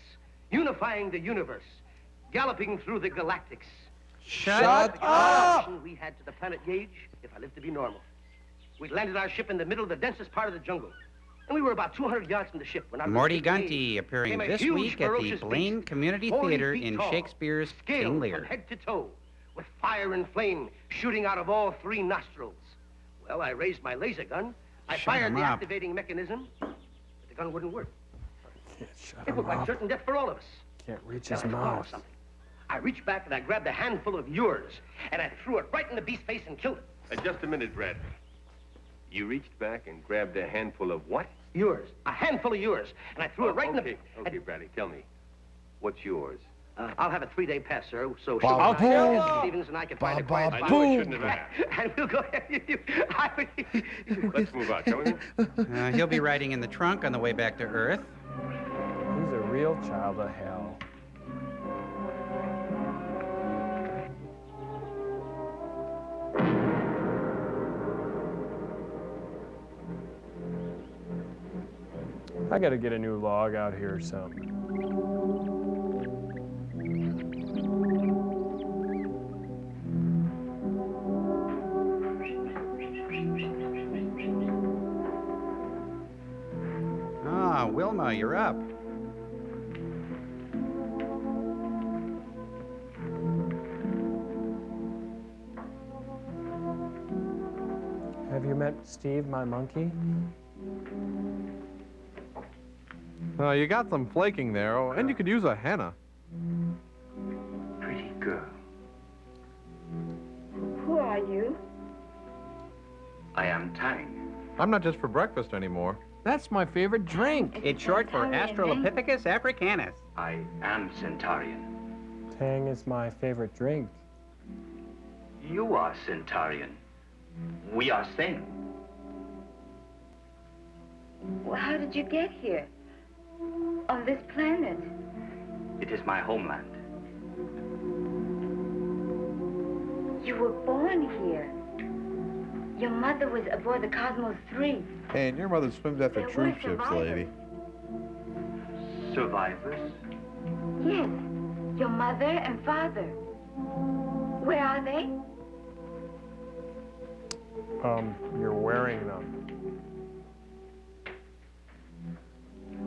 unifying the universe, galloping through the galactics. Shut up! We had to the planet Gage, if I lived to be normal. We landed our ship in the middle of the densest part of the jungle. And we were about 200 yards from the ship when our Morty ship Gunty came appearing a this huge, week at the ferocious Blaine beast, Community 40 Theater feet in tall, Shakespeare's King scaled Lear. from head to toe, with fire and flame shooting out of all 3 nostrils. Well, I raised my laser gun. I Shut fired him the up. activating mechanism, but the gun wouldn't work. Shut It him looked like up. certain death for all of us. Can't reach Now, his let's follow mouth. something. I reached back and I grabbed a handful of yours, and I threw it right in the beast's face and killed it. Just a minute, Bradley. You reached back and grabbed a handful of what? Yours. A handful of yours. And I threw it right in the... Okay, Bradley, tell me. What's yours? I'll have a 3-day pass, sir, so Ba-boom. Stevens and I can find a quiet I spot. knew I shouldn't have asked. And we'll go ahead. Let's move on, shall we? He'll be riding in the trunk on the way back to Earth. He's a real child of hell. I gotta get a new log out here or something. Ah, Wilma, you're up. Have you met Steve, my monkey? You got some flaking there, and you could use a henna. Pretty girl. Who are you? I am Tang. I'm not just for breakfast anymore. That's my favorite drink. It's short for Australopithecus africanus. I am Centaurian. Tang is my favorite drink. You are Centaurian. We are same. Well, how did you get here? On this planet? It is my homeland. You were born here. Your mother was aboard the Cosmos 3. Hey, and your mother swims after There troop were ships, survivors. lady. Survivors? Yes, your mother and father. Where are they? You're wearing them.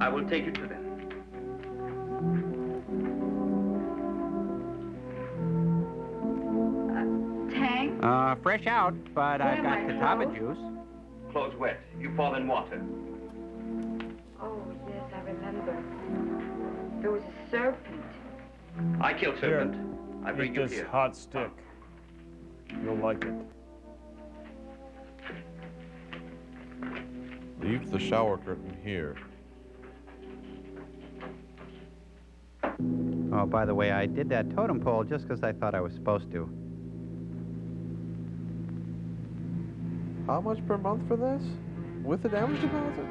I will take you to them. Tang? Fresh out, but I've got Where am I, catawba Flo? juice. Clothes wet. You fall in water. Oh, yes, I remember. There was a serpent. I killed serpent. I bring Eat you this here. hot stick. You'll like it. Leave the shower curtain here. Oh, by the way, I did that totem pole just because I thought I was supposed to. How much per month for this? With the damage deposit?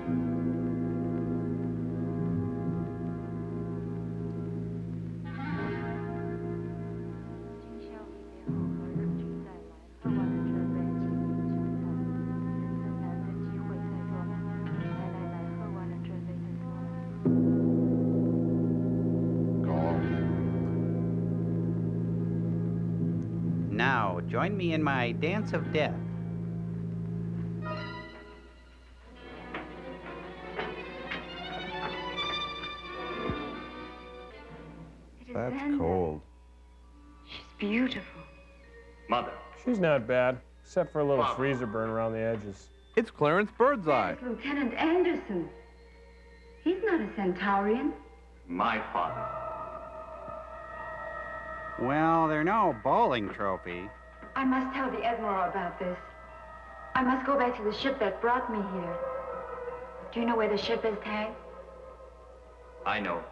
Now, join me in my dance of death. That's cold. She's beautiful. Mother. She's not bad, except for a little freezer burn around the edges. It's Clarence Birdseye. That's Lieutenant Anderson. He's not a Centaurian. My father. Well, they're no bowling trophy. I must tell the Admiral about this. I must go back to the ship that brought me here. Do you know where the ship is, Tag? I know.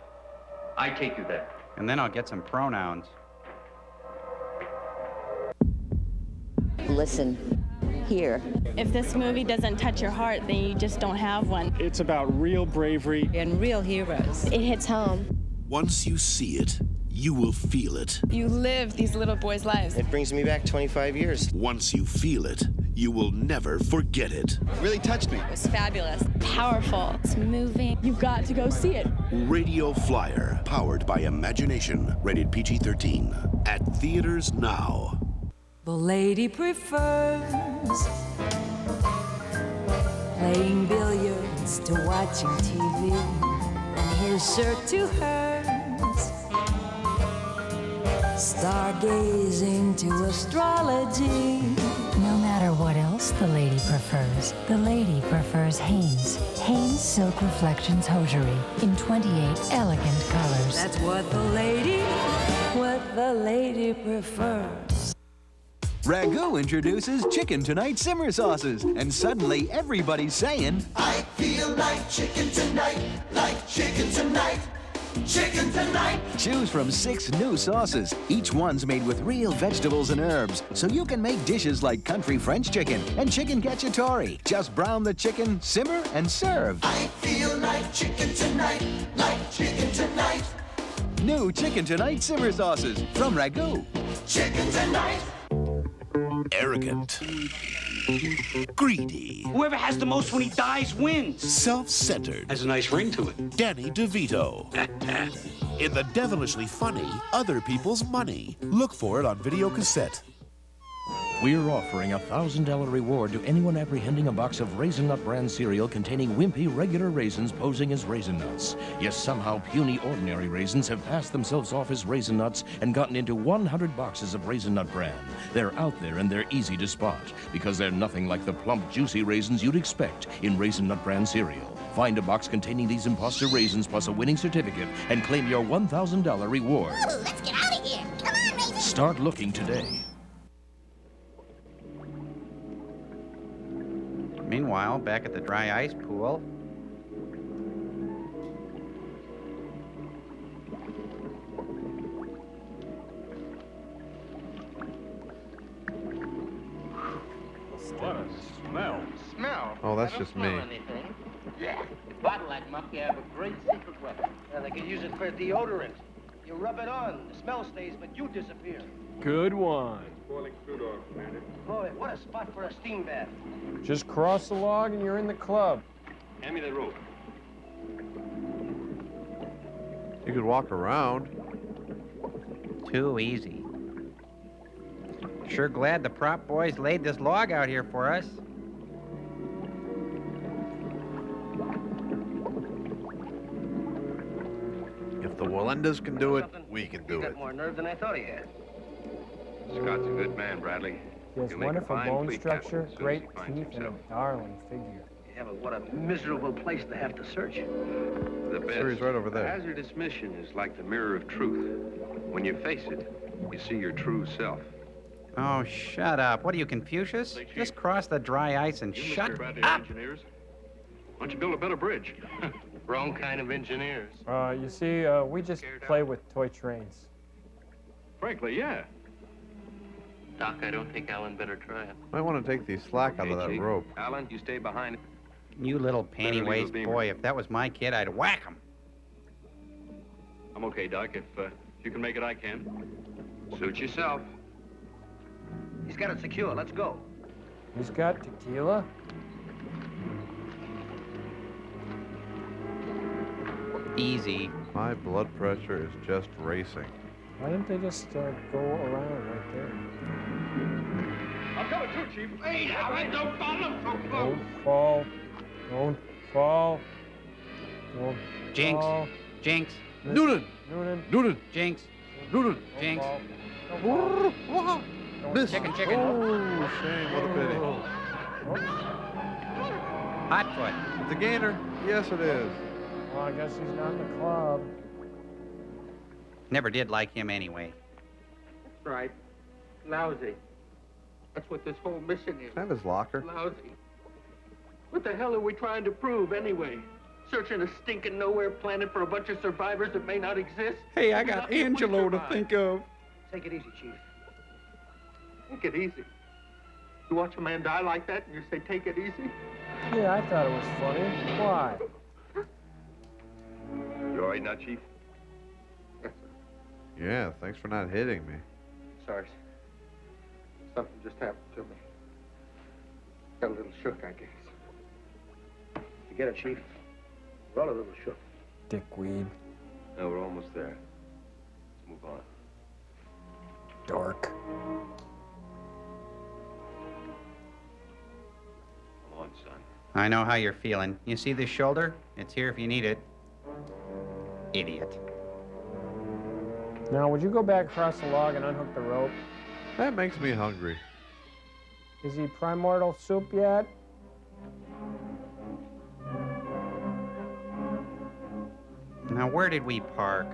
I take you there. And then I'll get some pronouns. Listen, here. If this movie doesn't touch your heart, then you just don't have one. It's about real bravery and real heroes. It hits home. Once you see it, you will feel it. You live these little boys' lives. It brings me back 25 years. Once you feel it, you will never forget it. Really touched me. It was fabulous, powerful, it's moving. You've got to go see it. Radio Flyer, powered by imagination, rated PG-13. At theaters now. The lady prefers playing billiards to watching TV, and his shirt to hers, stargazing to astrology. No matter what else the lady prefers Hanes. Hanes Silk Reflections Hosiery in 28 elegant colors. That's what the lady prefers. Ragu introduces Chicken Tonight Simmer Sauces, and suddenly everybody's saying, I feel like chicken tonight, like chicken tonight, chicken tonight. Choose from 6 new sauces. Each one's made with real vegetables and herbs, so you can make dishes like country French chicken and chicken cacciatore. Just brown the chicken, simmer, and serve. I feel like chicken tonight, like chicken tonight. New Chicken Tonight Simmer Sauces from Ragu. Chicken tonight. Arrogant. Greedy. Whoever has the most when he dies wins. Self-centered. Has a nice ring to it. Danny DeVito. In the devilishly funny Other People's Money. Look for it on video cassette. We're offering a $1,000 reward to anyone apprehending a box of Raisin Nut brand cereal containing wimpy regular raisins posing as Raisin Nuts. Yes, somehow puny ordinary raisins have passed themselves off as Raisin Nuts and gotten into 100 boxes of Raisin Nut brand. They're out there and they're easy to spot because they're nothing like the plump, juicy raisins you'd expect in Raisin Nut brand cereal. Find a box containing these imposter raisins plus a winning certificate and claim your $1,000 reward. Ooh, let's get out of here. Come on, Raisin. Start looking today. Meanwhile, back at the dry ice pool. What a smell. Smell? Oh, that's I don't just smell me. Anything. Yeah. Bottle like muck, you have a great secret weapon. And they could use it for deodorant. You rub it on, the smell stays, but you disappear. Good one. Boiling crude oil, Commander. Boy, what a spot for a steam bath. Just cross the log and you're in the club. Hand me that rope. You could walk around. Too easy. Sure glad the prop boys laid this log out here for us. If the Wallendas can do it, we can do He's it. got more nerve than I thought he had. Scott's a good man, Bradley. He has He'll make a wonderful fine bone fleet structure, captain as soon as great he finds teeth, and a himself. darling figure. Yeah, but what a miserable place to have to search. The best. Sure, he's right over there. A hazardous mission is like the mirror of truth. When you face it, you see your true self. Oh, shut up. What are you, Confucius? Just cross the dry ice and shut up. Engineers. Why don't you build a better bridge? Wrong kind of engineers. You see, we just play with toy trains. Frankly, yeah. Doc, I don't think Alan better try it. Might want to take the slack out of that Chief. rope. Alan, you stay behind. You little Better leave panty-waist a beamer. boy. If that was my kid, I'd whack him. I'm okay, Doc. If you can make it, I can. Suit yourself. He's got it secure. Let's go. He's got tequila? Easy. My blood pressure is just racing. Why didn't they just go around right there? I'm coming too, Chief. Hey, Alan, don't fall. I'm so close. Don't fall. Don't fall. Don't Jinx. fall. Jinx. Noonan! Noonan. Jinx. Noonan. Jinx. Miss. Chicken. Oh, shame. What a pity. Hotfoot. It's a gainer. Yes, it is. Well, I guess he's not in the club. Never did like him anyway. That's right. Lousy. That's what this whole mission is. Can I have his locker? Lousy. What the hell are we trying to prove anyway? Searching a stinking nowhere planet for a bunch of survivors that may not exist? Hey, I got Angelo to think of. Take it easy, Chief. Take it easy. You watch a man die like that and you say, take it easy? Yeah, I thought it was funny. Why? You all right now, Chief? Yeah, thanks for not hitting me. Sorry. Something just happened to me. Got a little shook, I guess. You get it, Chief? We're all a little shook. Dickweed. No, we're almost there. Let's move on. Dork. Come on, son. I know how you're feeling. You see this shoulder? It's here if you need it. Idiot. Now, would you go back across the log and unhook the rope? That makes me hungry. Is he primordial soup yet? Now, where did we park?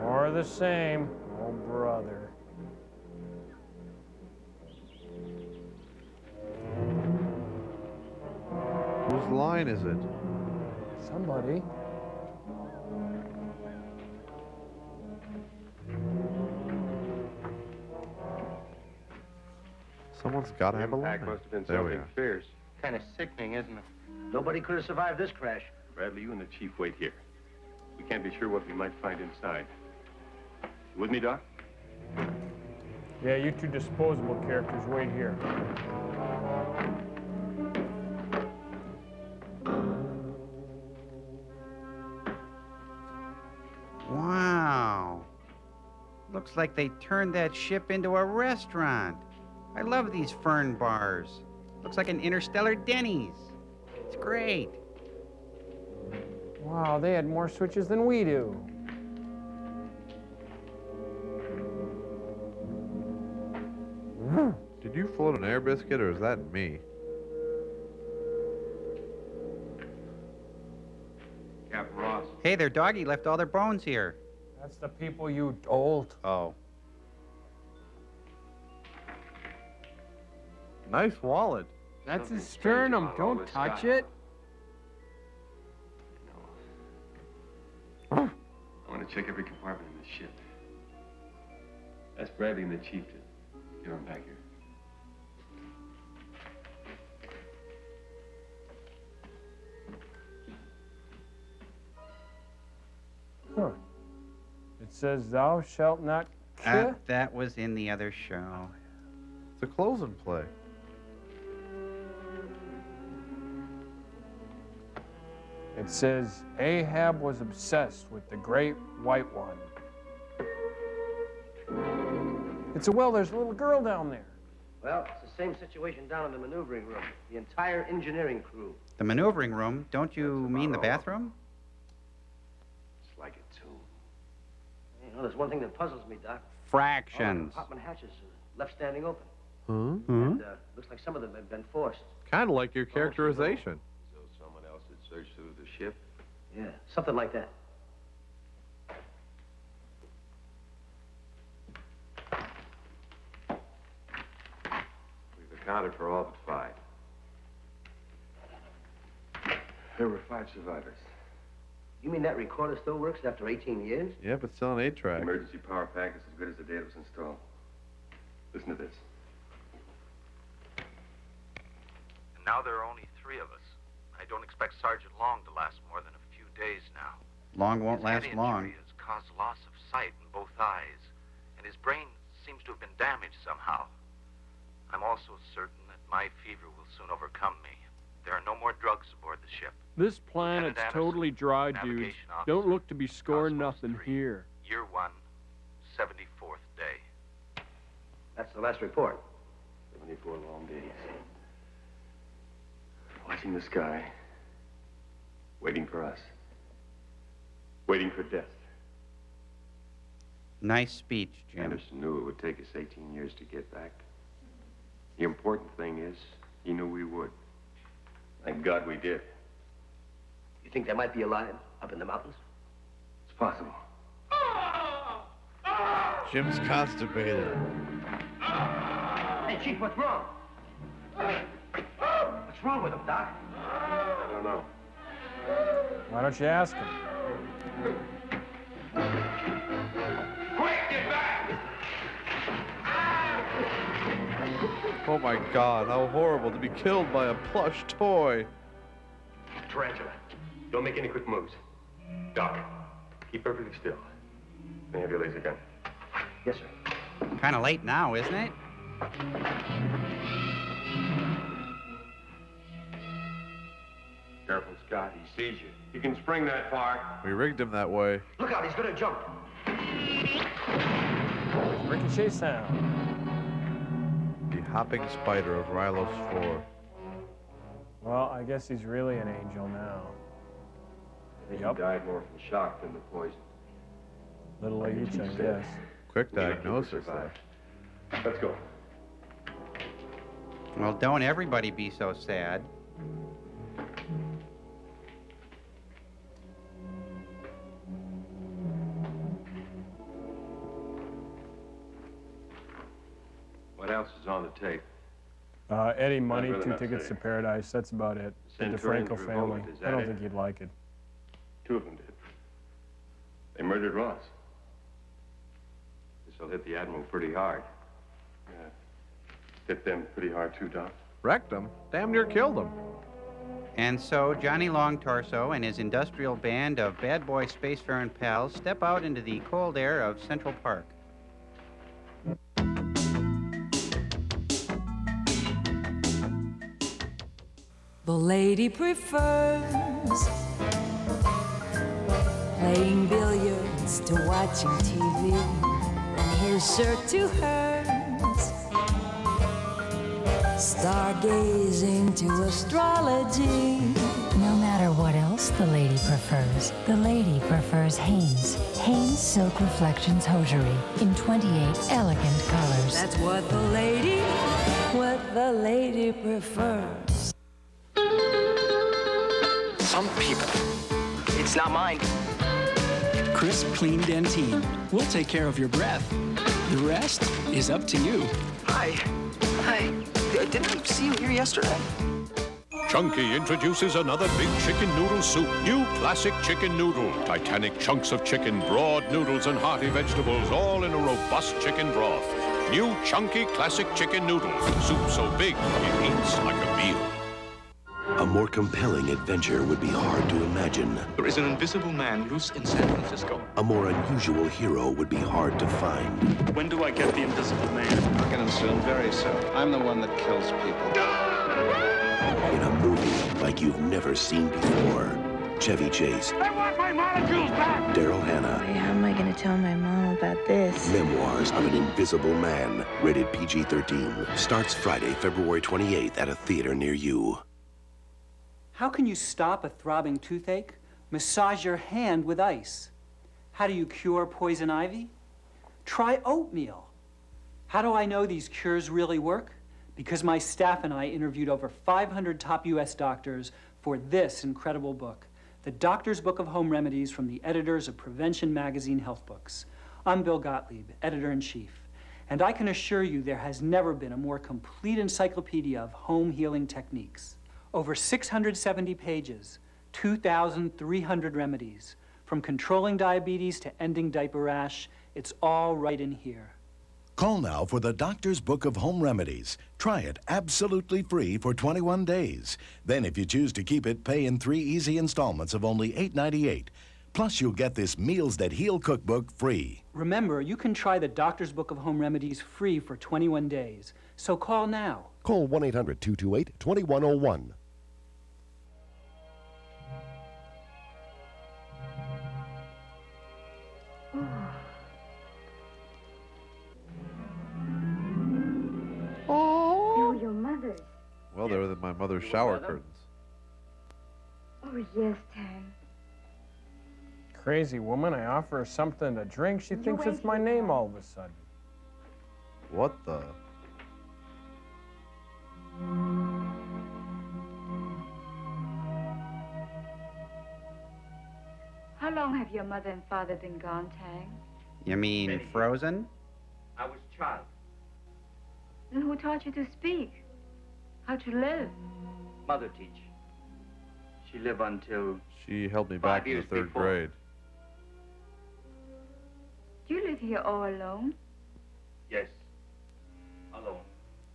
More of the same. Oh, brother. Whose line is it? Somebody. Someone's got to have a line. Impact must have been There we something are. fierce. Kind of sickening, isn't it? Nobody could have survived this crash. Bradley, you and the Chief wait here. We can't be sure what we might find inside. You with me, Doc? Yeah, you two disposable characters wait here. Wow. Looks like they turned that ship into a restaurant. I love these fern bars. Looks like an interstellar Denny's. It's great. Wow, they had more switches than we do. Did you float an air biscuit or is that me? Captain Ross. Hey, their doggy left all their bones here. That's the people you dolt. Oh. Nice wallet. That's his sternum. Don't touch it. I want to check every compartment in the ship. That's Bradley and the Chief to get on back here. Huh. It says, thou shalt not kill. That was in the other show. It's a closing play. It says, Ahab was obsessed with the great white one. It's there's a little girl down there. Well, it's the same situation down in the maneuvering room. The entire engineering crew. The maneuvering room? Don't you mean the bathroom? It's like a tomb. You know, there's one thing that puzzles me, Doc. Fractions. All the compartment hatches are left standing open. Huh? And looks like some of them have been forced. Kind of like your characterization. So someone else had searched through the ship? Yeah, something like that. We've accounted for all but 5. There were 5 survivors. You mean that recorder still works after 18 years? Yeah, but still an 8-track. The emergency power pack is as good as the day it was installed. Listen to this. And now there are only 3 of us. I don't expect Sergeant Long to last more than a few days now. Long won't His last head long. injury has caused loss of sight in both eyes, and his brain seems to have been damaged somehow. I'm also certain that my fever will soon overcome me. There are no more drugs aboard the ship. This planet's Lieutenant totally dry, dudes. Navigation officer, Don't look to be scoring nothing here. Year 1, 74th day. That's the last report. 74 long days. Watching the sky, Waiting for us. Waiting for death. Nice speech, Jim. Anderson knew it would take us 18 years to get back. The important thing is, he knew we would. Thank God we did. You think they might be alive up in the mountains? It's possible. Jim's constipated. Hey, Chief, what's wrong? What's wrong with him, Doc? I don't know. Why don't you ask him? Quick, get back! Oh my God, how horrible to be killed by a plush toy. Tarantula, don't make any quick moves. Doc, keep perfectly still. May I have your laser gun? Yes, sir. Kind of late now, isn't it? Careful, Scott. He sees you. He can spring that far. We rigged him that way. Look out, he's gonna jump. Ricochet sound. The hopping spider of Rylos 4. Well, I guess he's really an angel now. I think he died more from shock than the poison. Little each, I guess. Quick diagnosis, though. Let's go. Well, don't everybody be so sad. What else is on the tape? Eddie Money, I'd rather 2 not tickets say. to Paradise. That's about it. The Centurion DeFranco family. revolt, is that I don't it? think you'd like it. 2 of them did. They murdered Ross. This'll hit the Admiral pretty hard. Yeah. Hit them pretty hard too, Doc. Wrecked him. Damn near killed him. And so Johnny Long Torso and his industrial band of bad boy spacefaring pals step out into the cold air of Central Park. The lady prefers playing billiards to watching TV, and his shirt to hers, stargazing to astrology. No matter what else the lady prefers Hanes. Hanes Silk Reflections Hosiery in 28 elegant colors. That's what the lady prefers. Some people. It's not mine. Crisp, clean Dentine. We'll take care of your breath. The rest is up to you. Hi. Hi. Didn't I see you here yesterday? Chunky introduces another big chicken noodle soup. New classic chicken noodle. Titanic chunks of chicken, broad noodles, and hearty vegetables, all in a robust chicken broth. New chunky classic chicken noodle. Soup so big, it eats like a meal. A more compelling adventure would be hard to imagine. There is an invisible man loose in San Francisco. A more unusual hero would be hard to find. When do I get the invisible man? I'll get him soon, very soon. I'm the one that kills people. In a movie like you've never seen before. Chevy Chase. I want my molecules back! Daryl Hannah. How am I going to tell my mom about this? Memoirs of an Invisible Man. Rated PG-13. Starts Friday, February 28th at a theater near you. How can you stop a throbbing toothache? Massage your hand with ice. How do you cure poison ivy? Try oatmeal. How do I know these cures really work? Because my staff and I interviewed over 500 top U.S. doctors for this incredible book, The Doctor's Book of Home Remedies from the editors of Prevention Magazine Health Books. I'm Bill Gottlieb, editor-in-chief, and I can assure you there has never been a more complete encyclopedia of home healing techniques. Over 670 pages, 2,300 remedies. From controlling diabetes to ending diaper rash, it's all right in here. Call now for the Doctor's Book of Home Remedies. Try it absolutely free for 21 days. Then if you choose to keep it, pay in 3 easy installments of only $8.98. Plus, you'll get this Meals That Heal cookbook free. Remember, you can try the Doctor's Book of Home Remedies free for 21 days. So call now. Call 1-800-228-2101. Oh, your mother's. Well, they were my mother's shower curtains. Oh, Oh, yes, Tang. Crazy woman, I offer her something to drink. She thinks it's my name all of a sudden. What the? How long have your mother and father been gone, Tang? You mean frozen? I was child. Then who taught you to speak? How to live? Mother teach. She lived until... She held me back in the third grade. Do you live here all alone? Yes. Alone.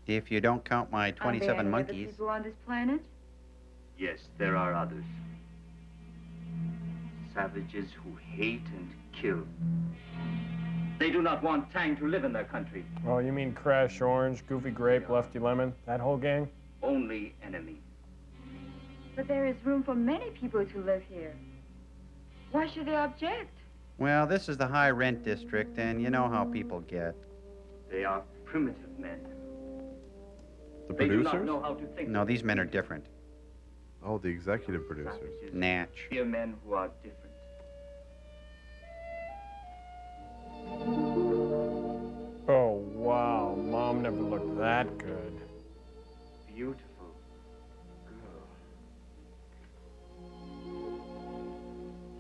If you don't count my Are 27 there any monkeys. other people on this planet? Yes, there are others. Savages who hate and kill. They do not want Tang to live in their country. Oh, you mean Crash Orange, Goofy Grape, Lefty Lemon? That whole gang? Only enemy. But there is room for many people to live here. Why should they object? Well, this is the high rent district, and you know how people get. They are primitive men. The They do producers? not know how to think. No, these men are different. Oh, the executive producers. Natch. They are men who are different. Oh, wow. Mom never looked that good. Beautiful girl.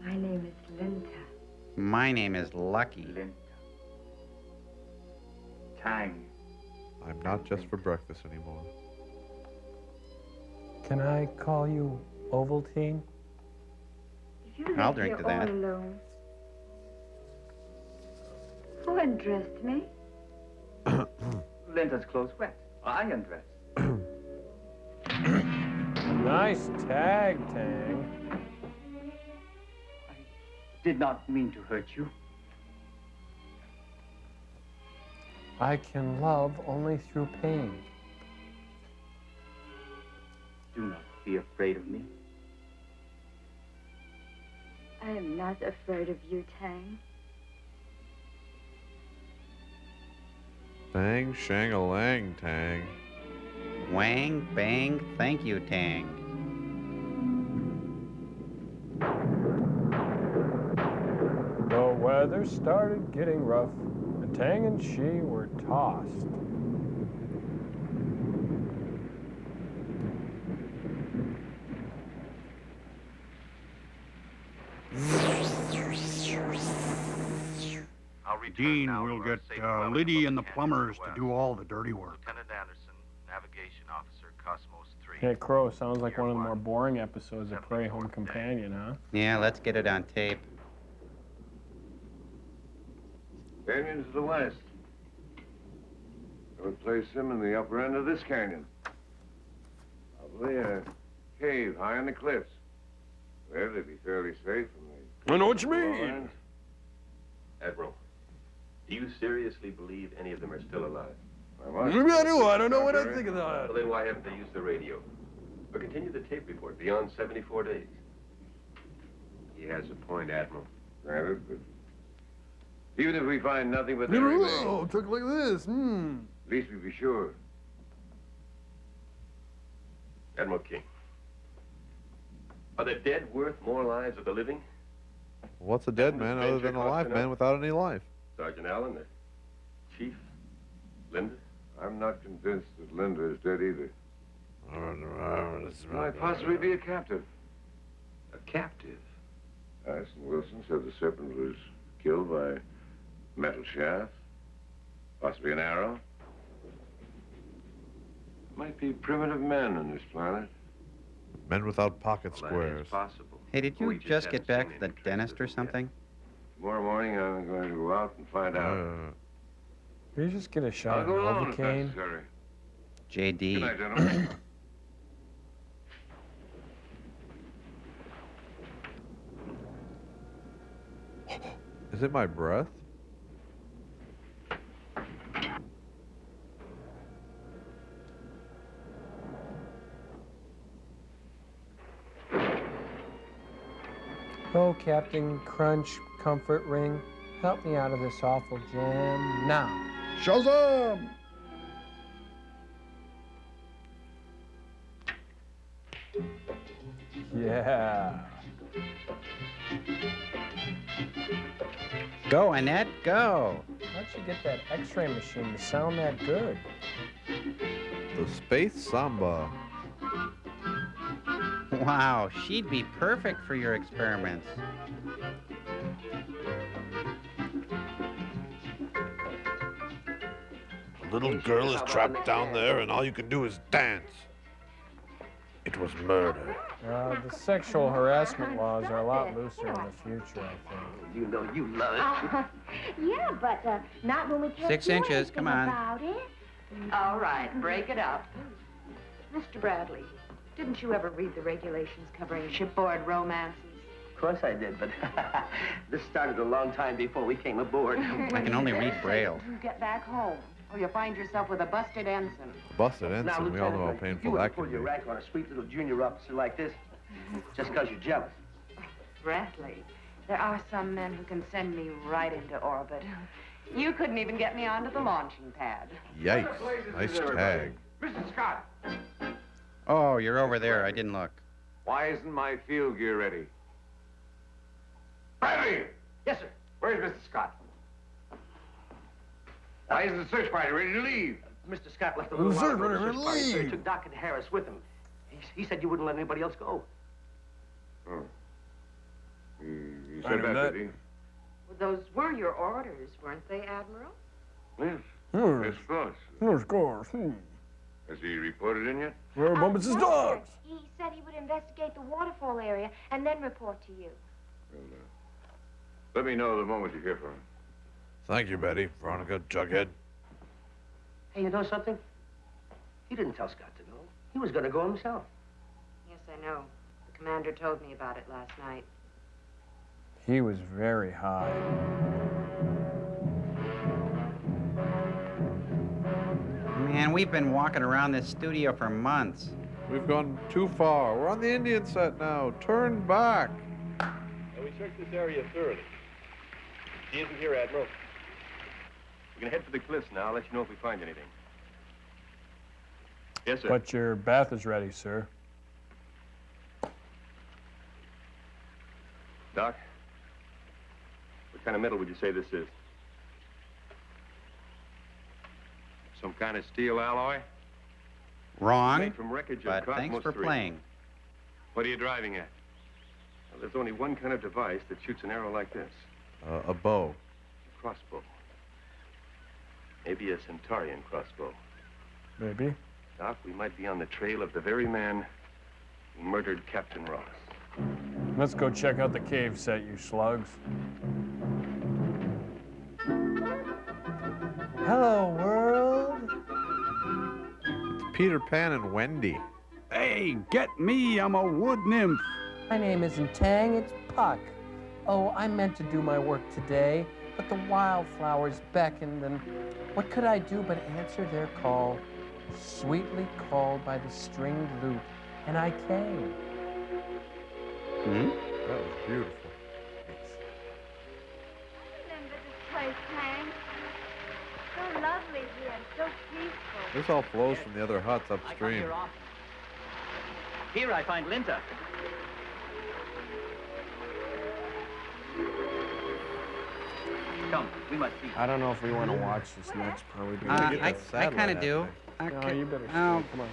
My name is Linda. My name is Lucky. Linda. Tang. I'm not just for breakfast anymore. Can I call you Ovaltine? If you I'll live drink here to that. all alone, who undressed me? Linda's clothes wet. I undressed. Nice tag, Tang. Did not mean to hurt you. I can love only through pain. Do not be afraid of me. I am not afraid of you, Tang. Bang, shang-a-lang, Tang. Wang, bang, thank you, Tang. The weather started getting rough, and Tang and she were tossed. Dean will get Liddy and the plumbers to do all the dirty work. Lieutenant Anderson, Navigation Officer, Cosmos 3. Hey, Crow, sounds like one of the more boring episodes of Prey Home Companion, huh? Yeah, let's get it on tape. Canyon to the west. I would place him in the upper end of this canyon. Probably a cave high on the cliffs. Well, they'd be fairly safe from the... I know what you mean. Admiral, do you seriously believe any of them are still alive? Maybe I do. I don't know what I think of that. Well, then why haven't they used the radio? Or continue the tape report beyond 74 days? He has a point, Admiral. Granted, but even if we find nothing but their remains, took like this. at least we be sure. Admiral King, are the dead worth more lives of the living? What's a dead man other than a live man without any life? Sergeant Allen, the chief, Linda? I'm not convinced that Linda is dead either. Might possibly be a captive. A captive? Addison Wilson said the serpent was killed by a metal shaft, possibly an arrow. Might be primitive men on this planet. Men without pocket Well, squares. that is possible. Hey, did you just get back to the dentist or something? Tomorrow morning, I'm going to go out and find out. Can you just get a shot I'll of go alone if Novocaine? necessary. JD. Good night, gentlemen. Is it my breath? Oh, Captain Crunch, Comfort Ring, help me out of this awful jam now. Shazam! Yeah. Go, Annette, go. How'd you get that X-ray machine to sound that good? The Space Samba. Wow, she'd be perfect for your experiments. A little girl is trapped down there, and all you can do is dance. It was murder. The sexual harassment laws are a lot looser in the future, I think. You know you love it. Yeah, but not when we can't 6 do inches, anything come on. about it. All right, break it up. Mr. Bradley, didn't you ever read the regulations covering shipboard romances? Of course I did, but this started a long time before we came aboard. I can only read Braille. You get back home, or you'll find yourself with a busted ensign. Busted Now, ensign, we all know how Lieutenant, painful you that wouldn't can pull your be. rank on a sweet little junior officer like this just because you're jealous. Bradley, there are some men who can send me right into orbit. You couldn't even get me onto the launching pad. Yikes. Nice tag. Mr. Scott, Oh, you're over there. I didn't look. why isn't my field gear ready? Bradley! Yes, sir. Where's Mr. Scott? Why isn't the search party ready to leave? Mr. Scott left a little while ago. The search party, sir. He took Doc and Harris with him. He said you wouldn't let anybody else go. Oh. You said that, did he? Well, those were your orders, weren't they, Admiral? Yes. Yes, of course. Of course. Has he reported in yet? Where Bumpus' his dogs? He said he would investigate the waterfall area and then report to you. Well, let me know the moment you hear from him. Thank you, Betty. Veronica, Jughead. Hey, you know something? He didn't tell Scott to go. He was going to go himself. Yes, I know. The commander told me about it last night. He was very high. Man, we've been walking around this studio for months. We've gone too far. We're on the Indian set now. Turn back. Now, we searched this area thoroughly. He isn't here, Admiral. We're going to head for the cliffs now. I'll let you know if we find anything. Yes, sir. But your bath is ready, sir. Doc, what kind of metal would you say this is? Some kind of steel alloy? Wrong, Made from wreckage of but thanks Cosmos for 3. playing. What are you driving at? Well, there's only one kind of device that shoots an arrow like this. A bow. A crossbow. Maybe a Centaurian crossbow. Maybe. Doc, we might be on the trail of the very man who murdered Captain Ross. Let's go check out the cave set, you slugs. Hello, world. It's Peter Pan and Wendy. Hey, get me. I'm a wood nymph. My name isn't Tang, it's Puck. Oh, I meant to do my work today, but the wildflowers beckoned, and what could I do but answer their call? Sweetly called by the stringed lute, and I came. Hmm? That was beautiful. Remember this place, Hank? So lovely here and so peaceful. This all flows from the other huts I come upstream. here often. Here I find Linda. Come, we must see. I don't know if we want to watch this next part. We do. I kind of do. No, you better stay. Oh. Come on.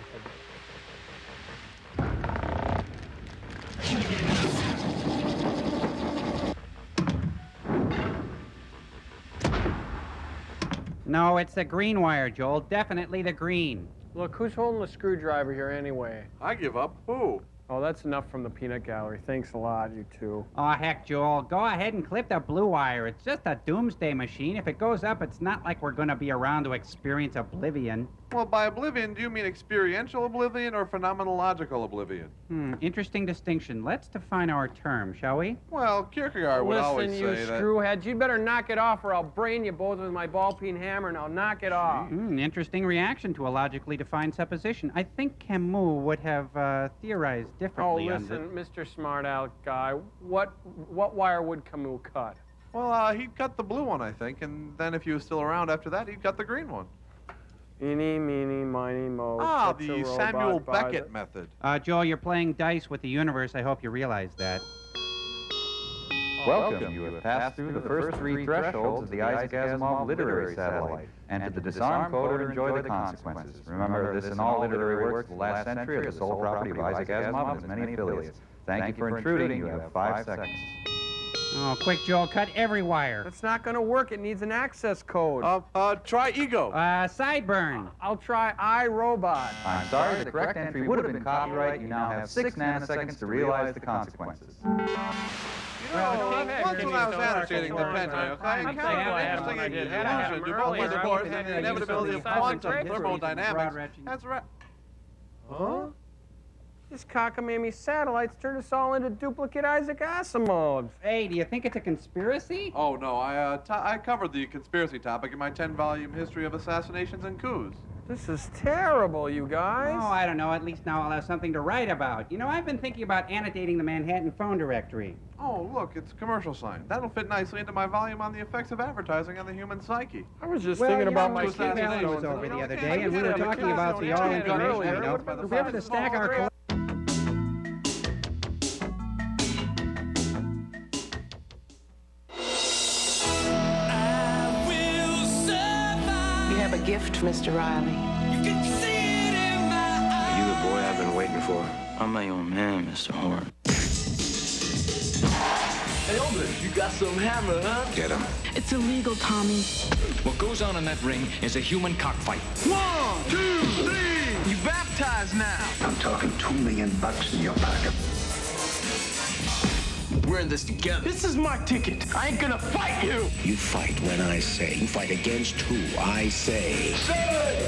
No, it's the green wire, Joel. Definitely the green. Look, who's holding the screwdriver here anyway? I give up. Who? Oh, that's enough from the peanut gallery. Thanks a lot, you two. Oh, heck, Joel. Go ahead and clip the blue wire. It's just a doomsday machine. If it goes up, it's not like we're going to be around to experience oblivion. Well, by oblivion, do you mean experiential oblivion or phenomenological oblivion? Interesting distinction. Let's define our term, shall we? Well, Kierkegaard would always Listen, you say that. screwheads, you'd better knock it off or I'll brain you both with my ball-peen hammer. Now knock it off. Interesting reaction to a logically defined supposition. I think Camus would have theorized Oh, differently on listen, Mr. Smart Aleck guy, what wire would Camus cut? Well, he'd cut the blue one, I think, and then if he was still around after that, he'd cut the green one. Eeny, meeny, miny, mo. Ah, catch a the robot Samuel by Beckett the- method. Joel, you're playing dice with the universe. I hope you realize that. Welcome. You have passed through the first 3 thresholds of the Isaac Asimov literary satellite. Enter the disarm code or enjoy the consequences. Remember, this in all literary works of the last century are the sole property of Isaac Asimov and his many affiliates. Thank you for intruding. You have 5 seconds. Oh, quick, Joel, cut every wire. That's not going to work. It needs an access code. Try Ego. Sideburn. I'll try iRobot. I'm sorry, the correct entry would have been copyright. You now have 6 nanoseconds to realize the consequences. Once when I was annotating the Pentagon, I encountered an interesting illusion developed by the course and the inevitability of quantum thermodynamics. That's right. Huh? These cockamamie satellites turned us all into duplicate Isaac Asimovs. Hey, do you think it's a conspiracy? Oh, no, I covered the conspiracy topic in my 10-volume history of assassinations and coups. This is terrible, you guys. Oh, I don't know. At least now I'll have something to write about. You know, I've been thinking about annotating the Manhattan phone directory. Oh, look, it's a commercial sign. That'll fit nicely into my volume on the effects of advertising on the human psyche. I was just thinking about my Steve Allen was over the other day, and we were talking about the all-information, you know. If we have to stack our... You have a gift, Mr. Riley. Are you the boy I've been waiting for? I'm my own man, Mr. Horn. Hey, Oldridge, you got some hammer, huh? Get him. It's illegal, Tommy. What goes on in that ring is a human cockfight. 1, 2, 3! You baptized now. I'm talking $2 million in your pocket. We're in this together. This is my ticket. I ain't gonna fight you. You fight when I say. You fight against who I say.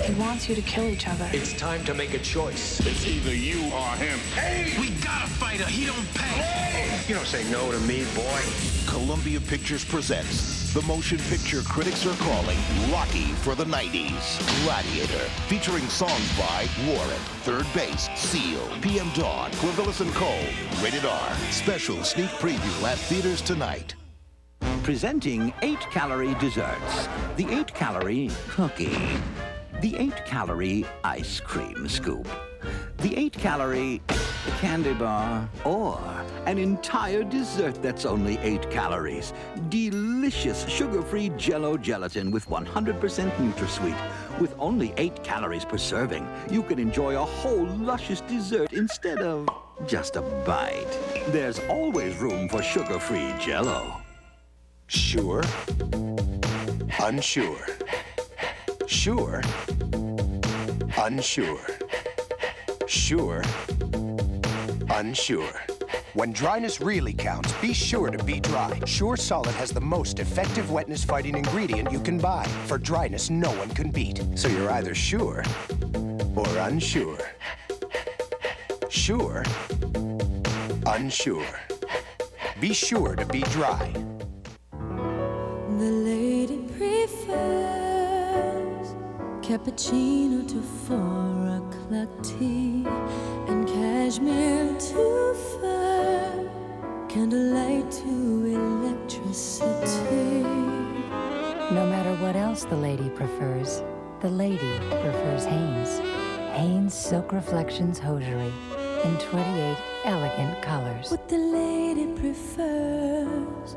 He wants you to kill each other. It's time to make a choice. It's either you or him. Hey, we got a fighter. He don't pay. Hey! You don't say no to me, boy. Columbia Pictures presents the motion picture critics are calling Rocky for the 90s. Gladiator, featuring songs by Warrant, Third Base, Seal, PM Dawn, Clavillis and Cole. Rated R. Special sneak preview at theaters tonight. Presenting 8-calorie desserts. The 8-calorie cookie. The 8-calorie ice cream scoop. The 8-calorie candy bar. Or an entire dessert that's only 8 calories. Delicious sugar-free Jell-O gelatin with 100% NutraSweet. With only 8 calories per serving, you can enjoy a whole luscious dessert instead of just a bite. There's always room for sugar-free Jell-O. Sure. Unsure. Sure. Unsure. Sure. Unsure. When dryness really counts, be sure to be dry. Sure Solid has the most effective wetness-fighting ingredient you can buy. For dryness no one can beat. So you're either sure or unsure. Sure. Unsure. Be sure to be dry. The lady prefers cappuccino to 4 o'clock tea and cashmere to fur, candlelight to electricity. No matter what else the lady prefers, the lady prefers Hanes. Hanes Silk Reflections Hosiery in 28 elegant colors. What the lady prefers.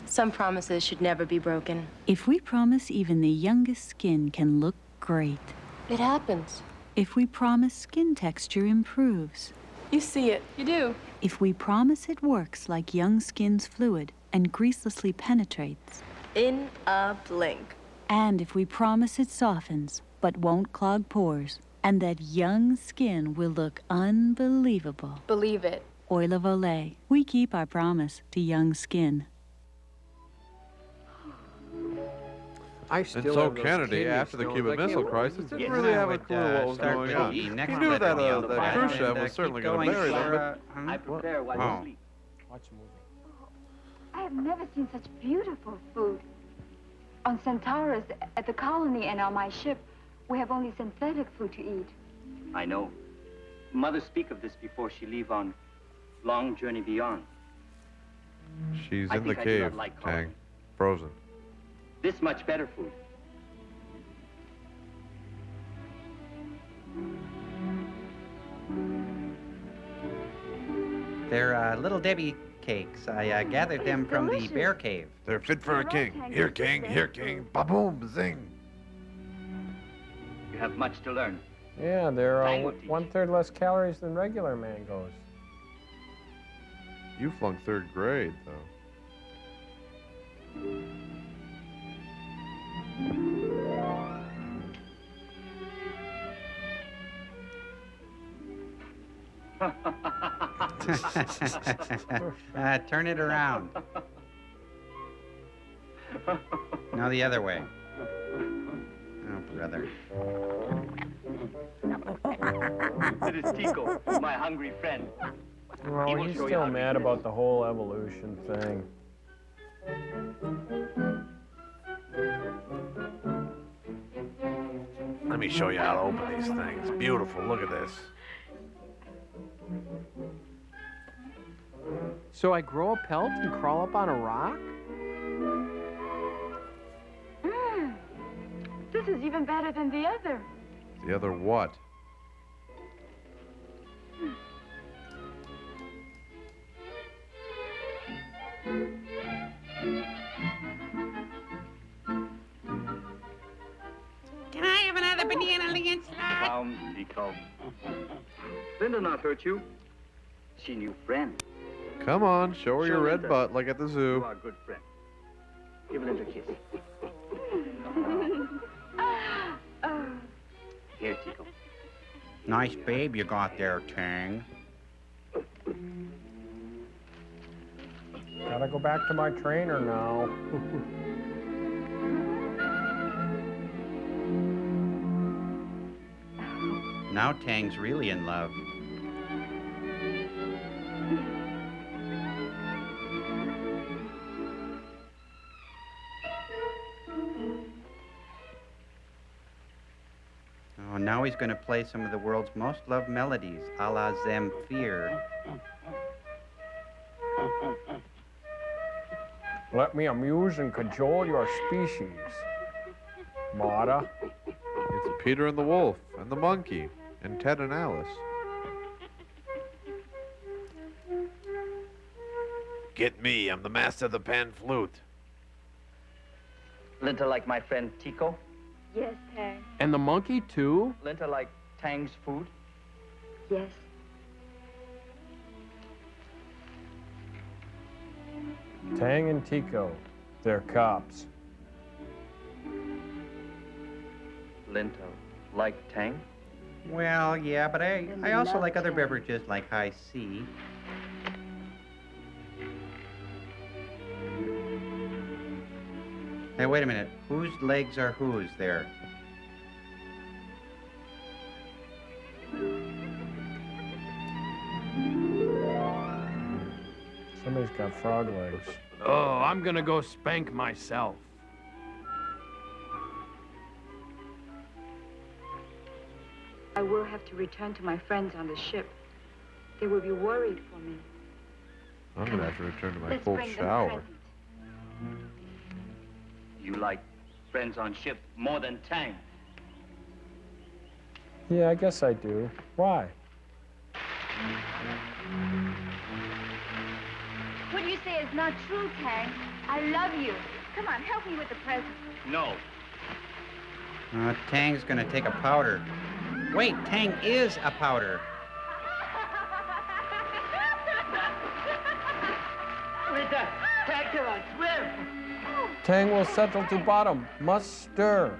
Some promises should never be broken. If we promise even the youngest skin can look great. It happens. If we promise skin texture improves. You see it. You do. If we promise it works like young skin's fluid and greaselessly penetrates. In a blink. And if we promise it softens but won't clog pores, and that young skin will look unbelievable. Believe it. Oil of Olay. We keep our promise to young skin. I still And so have those Kennedy, kidney after the stones. Cuban I can't Missile believe Crisis, it. didn't really have a clue what was start going with on. the He next knew letter that on the bottom Khrushchev and, was certainly keep going to going, marry them, I prepare while you sleep. Watch a movie. I have never seen such beautiful food. On Centaurus, at the colony, and on my ship, we have only synthetic food to eat. I know. Mother speak of this before she leave on long journey beyond. She's I in the think I do not cave, like Tang. Frozen. This much better food. They're Little Debbie cakes. I gathered them from the bear cave. They're fit for a king. Here, king. Here, king. Ba-boom, zing. You have much to learn. Yeah, they're 1/3 less calories than regular mangoes. You flunked 3rd grade, though. Turn it around. No, the other way. Oh, brother. It is Tico, my hungry friend. Well, he's still mad about the whole evolution thing. Let me show you how to open these things. Beautiful. Look at this. So I grow a pelt and crawl up on a rock? This is even better than the other. The other what? Can I have another banana against that? Calm, Tico. Linda not hurt you. She new friend. Come on, show her your Show red Linda. butt like at the You zoo. are a good friend. Give Linda a kiss. Here, Tico. Nice babe you got there, Tang. Gotta go back to my trainer now. Now Tang's really in love. Oh, now he's going to play some of the world's most loved melodies, a la Zamfir. Let me amuse and cajole your species, Marta. It's Peter and the Wolf, and the Monkey, and Ted and Alice. Get me, I'm the master of the pan flute. Linda like my friend Tico. Yes, Tang. And the monkey, too? Linda like Tang's food. Yes. Tang and Tico, they're cops. Linda like Tang. Well, yeah, but I also like other beverages like high C. Hey, wait a minute. Whose legs are whose there? Somebody's got frog legs. Oh, I'm gonna go spank myself. I will have to return to my friends on the ship. They will be worried for me. I'm gonna have to return to my Let's cold bring them shower. presents. You like friends on ship more than Tang. Yeah, I guess I do. Why? What you say is not true, Tang. I love you. Come on, help me with the present. No. Tang's gonna take a powder. Wait, Tang is a powder. Linda, take her on swim. Tang will settle to bottom. Must stir.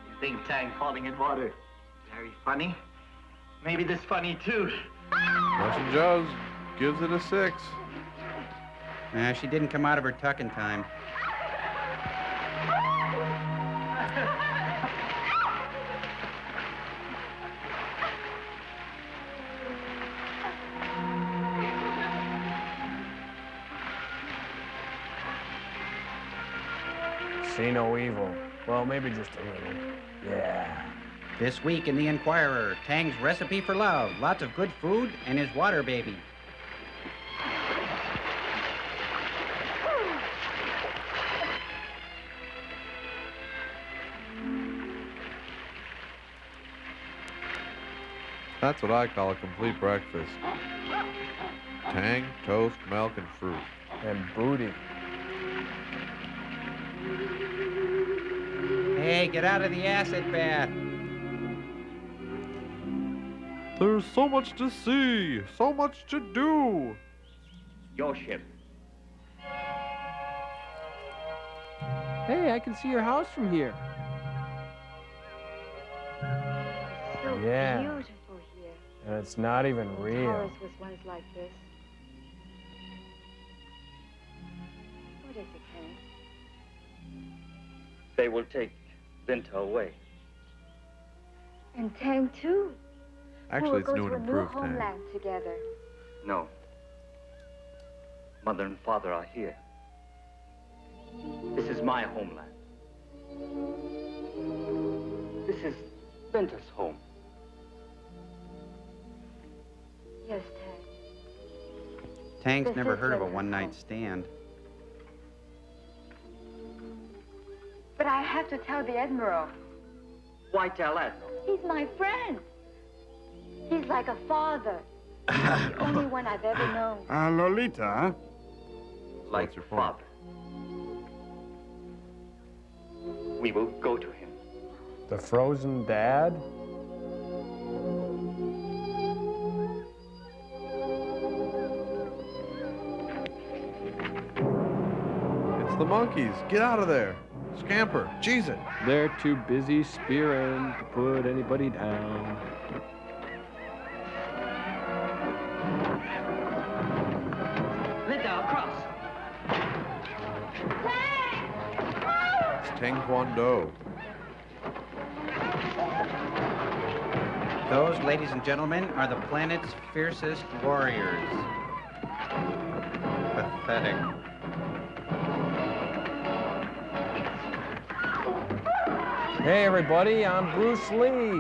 You think Tang falling in water very funny? Maybe this funny too. Russian Joe's gives it a 6. She didn't come out of her tuck in time. See no evil. Well, maybe just a little. Yeah. This week in the Inquirer, Tang's recipe for love. Lots of good food and his water baby. That's what I call a complete breakfast. Tang, toast, milk, and fruit. And booty. Hey, get out of the acid bath. There's so much to see, so much to do. Your ship. Hey, I can see your house from here. So Yeah. beautiful here. And it's not even real. Taurus was once like this. What is it, Hank? They will take Vinta away. And Tang, too. Actually, we it's will new go and to a new improved Tang. homeland together. No. Mother and father are here. This is my homeland. This is Vinta's home. Yes, Tang. Tang's This never is heard of a Vinta's one-night home. stand. But I have to tell the Admiral. Why tell Admiral? He's my friend. He's like a father. The only one I've ever known. Lolita, huh? Like your father. We will go to him. The frozen dad? It's the monkeys. Get out of there. Scamper. Cheese it. They're too busy spearing to put anybody down. Linda, across. It's Taekwondo. Those, ladies and gentlemen, are the planet's fiercest warriors. Pathetic. Hey, everybody, I'm Bruce Lee.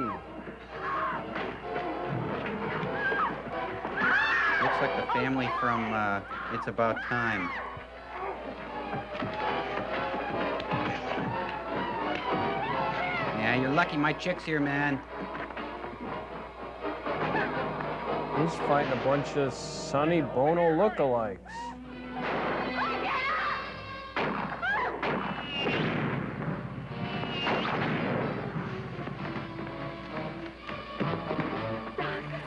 Looks like the family from It's About Time. Yeah, you're lucky my chick's here, man. He's fighting a bunch of Sonny Bono lookalikes.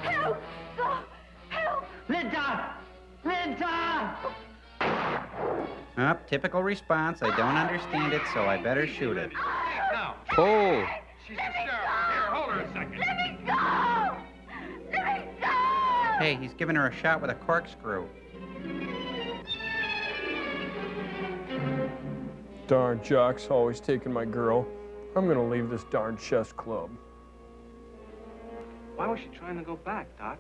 Help! Help! Linda! Linda! Typical response. I don't understand it, so I better shoot it. Pull. She's hysterical. Here, hold her a second. Let me go! Let me go! Hey, he's giving her a shot with a corkscrew. Darn jock's always taking my girl. I'm gonna leave this darn chess club. Why was she trying to go back, Doc?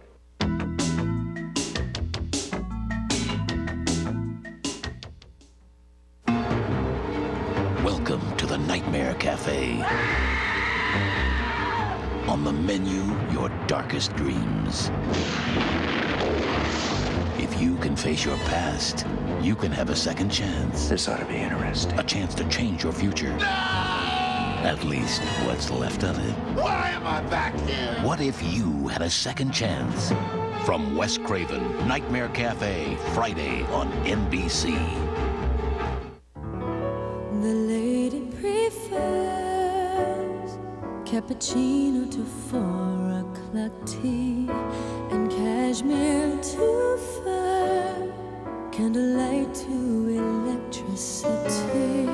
Welcome to the Nightmare Cafe. On the menu, your darkest dreams. If you can face your past, you can have a second chance. This ought to be interesting. A chance to change your future. At least what's left of it. Why am I back here? What if you had a second chance? From Wes Craven, Nightmare Cafe, Friday on NBC. The lady prefers cappuccino to 4 o'clock tea and cashmere to fur, candlelight to electricity.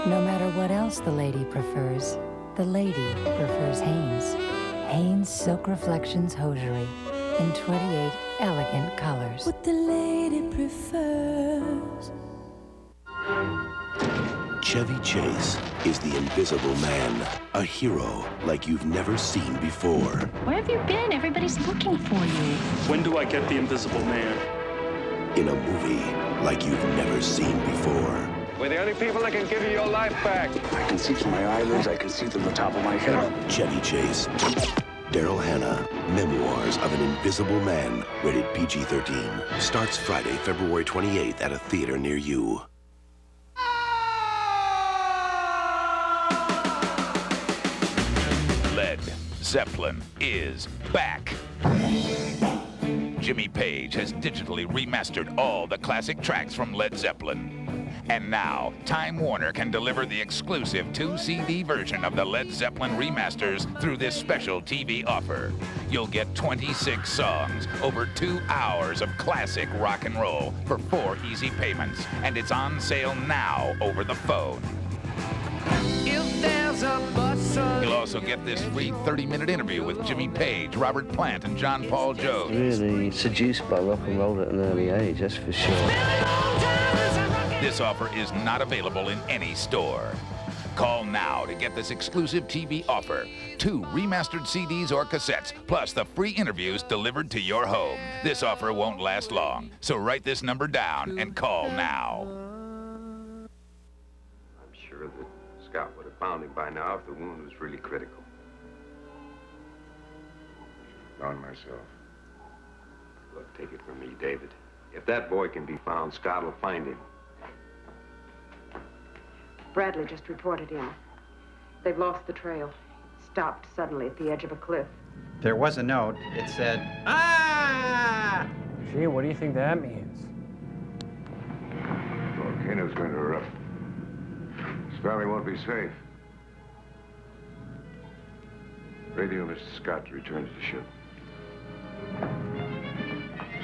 No matter what else the lady prefers, the lady prefers Hanes. Hanes Silk Reflections Hosiery in 28 elegant colors. What the lady prefers. Chevy Chase is the Invisible Man, a hero like you've never seen before. Where have you been? Everybody's looking for you. When do I get the Invisible Man? In a movie like you've never seen before. We're the only people that can give you your life back. I can see through my eyelids. I can see through the top of my head. Chevy Chase. Daryl Hannah, Memoirs of an Invisible Man, rated PG-13. Starts Friday, February 28th at a theater near you. Lead, Zeppelin is back. Jimmy Page has digitally remastered all the classic tracks from Led Zeppelin. And now, Time Warner can deliver the exclusive 2-CD version of the Led Zeppelin remasters through this special TV offer. You'll get 26 songs, over 2 hours of classic rock and roll for 4 easy payments. And it's on sale now over the phone. You'll also get this free 30-minute interview with Jimmy Page, Robert Plant, and John Paul Jones. Really seduced by rock and roll at an early age, that's for sure. This offer is not available in any store. Call now to get this exclusive TV offer. 2 remastered CDs or cassettes, plus the free interviews delivered to your home. This offer won't last long, so write this number down and call now. I'm sure that Scott would have found him by now if the wound was really critical. Gone myself. Look, take it from me, David. If that boy can be found, Scott will find him. Bradley just reported in. They've lost the trail. Stopped suddenly at the edge of a cliff. There was a note. It said, "Ah!" Gee, what do you think that means? The volcano's going to erupt. This valley won't be safe. Radio Mr. Scott to return to the ship.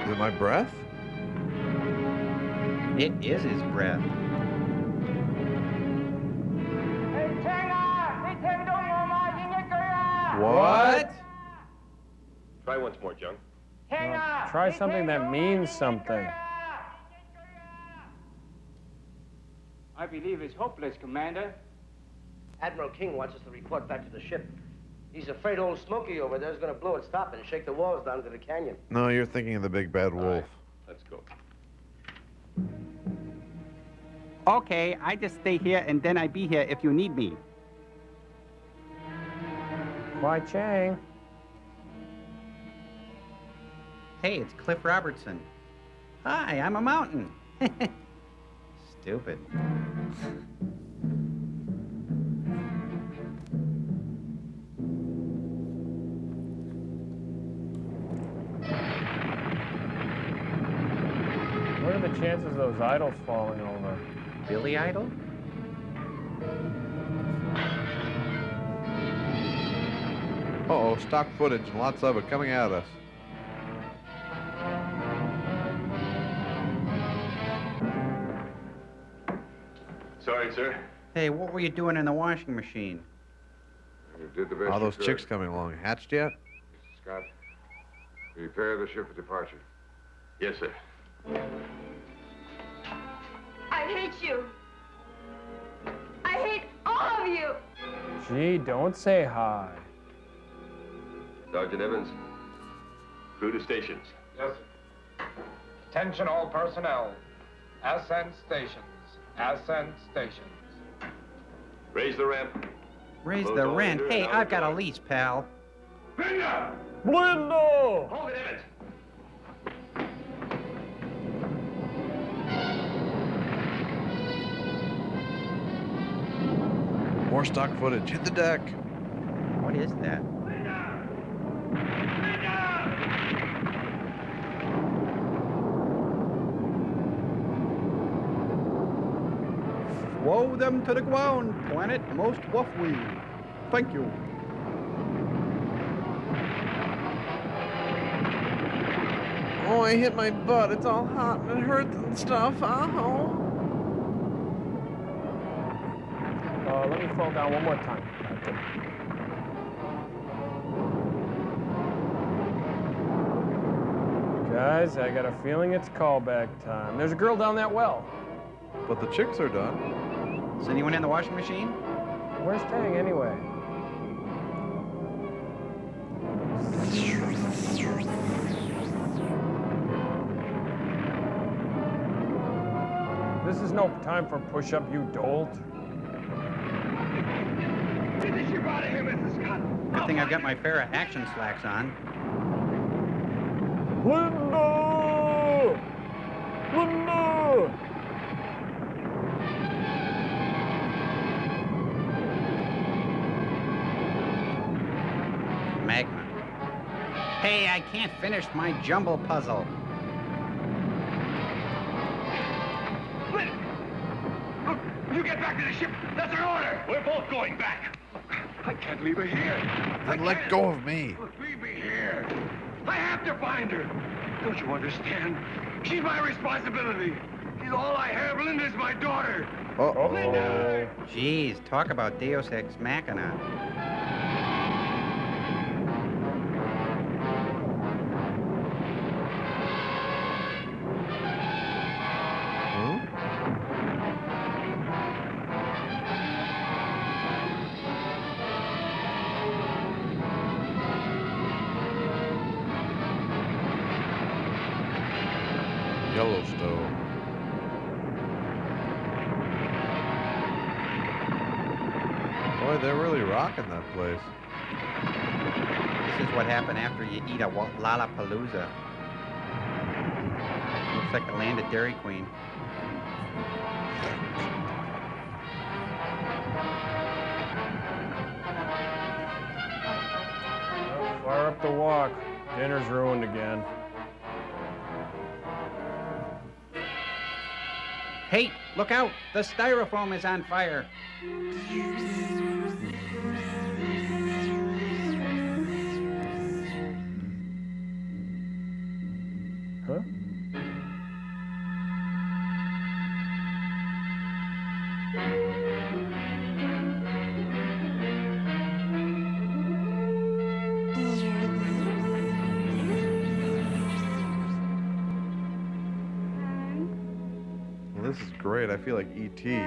Is it my breath? It is his breath. What? Try once more, Jung. Try something that means something. I believe it's hopeless, Commander. Admiral King wants us to report back to the ship. He's afraid old Smokey over there is going to blow its top and shake the walls down to the canyon. No, you're thinking of the big bad wolf. Right, let's go. Okay, I just stay here and then I be here if you need me. Why, Chang? Hey, it's Cliff Robertson. Hi, I'm a mountain. Stupid. What are the chances of those idols falling over? Billy Idol? Uh-oh, stock footage, and lots of it coming at us. Sorry, sir. Hey, what were you doing in the washing machine? You did the best All those you could. chicks coming along. Hatched yet? Mr. Scott, prepare the ship for departure. Yes, sir. I hate you. I hate all of you. Gee, don't say hi. Sergeant Evans, crew to stations. Yes, sir. Attention all personnel. Ascent stations. Ascent stations. Raise the ramp. Raise the rent. Hey, I've got a lease, pal. Linda! Blindo! Hold it, Evans. More stock footage. Hit the deck. What is that? Woe them to the ground, planet most waffly. Thank you. Oh, I hit my butt. It's all hot and it hurts and stuff. Oh. Let me fall down one more time. Okay. Guys, I got a feeling it's callback time. There's a girl down that well. But the chicks are done. Is anyone in the washing machine? Where's Tang anyway? This is no time for push-up, you dolt. Get the ship out of here, Mr. Scott. Good thing I've got my pair of action slacks on. Linda! Linda! Hey, I can't finish my jumble puzzle. Look, you get back to the ship. That's an order. We're both going back. I can't leave her here. Then let go of me. Look, leave me here. I have to find her. Don't you understand? She's my responsibility. She's all I have. Linda's my daughter. Uh-oh. Linda! Jeez, talk about Deus Ex Machina. Yellowstone. Boy, they're really rocking that place. This is what happened after you eat a Lollapalooza. Looks like the land of Dairy Queen. Well, fire up the walk. Dinner's ruined again. Hey, look out! The styrofoam is on fire. Huh? Well, this is great. I feel like E.T.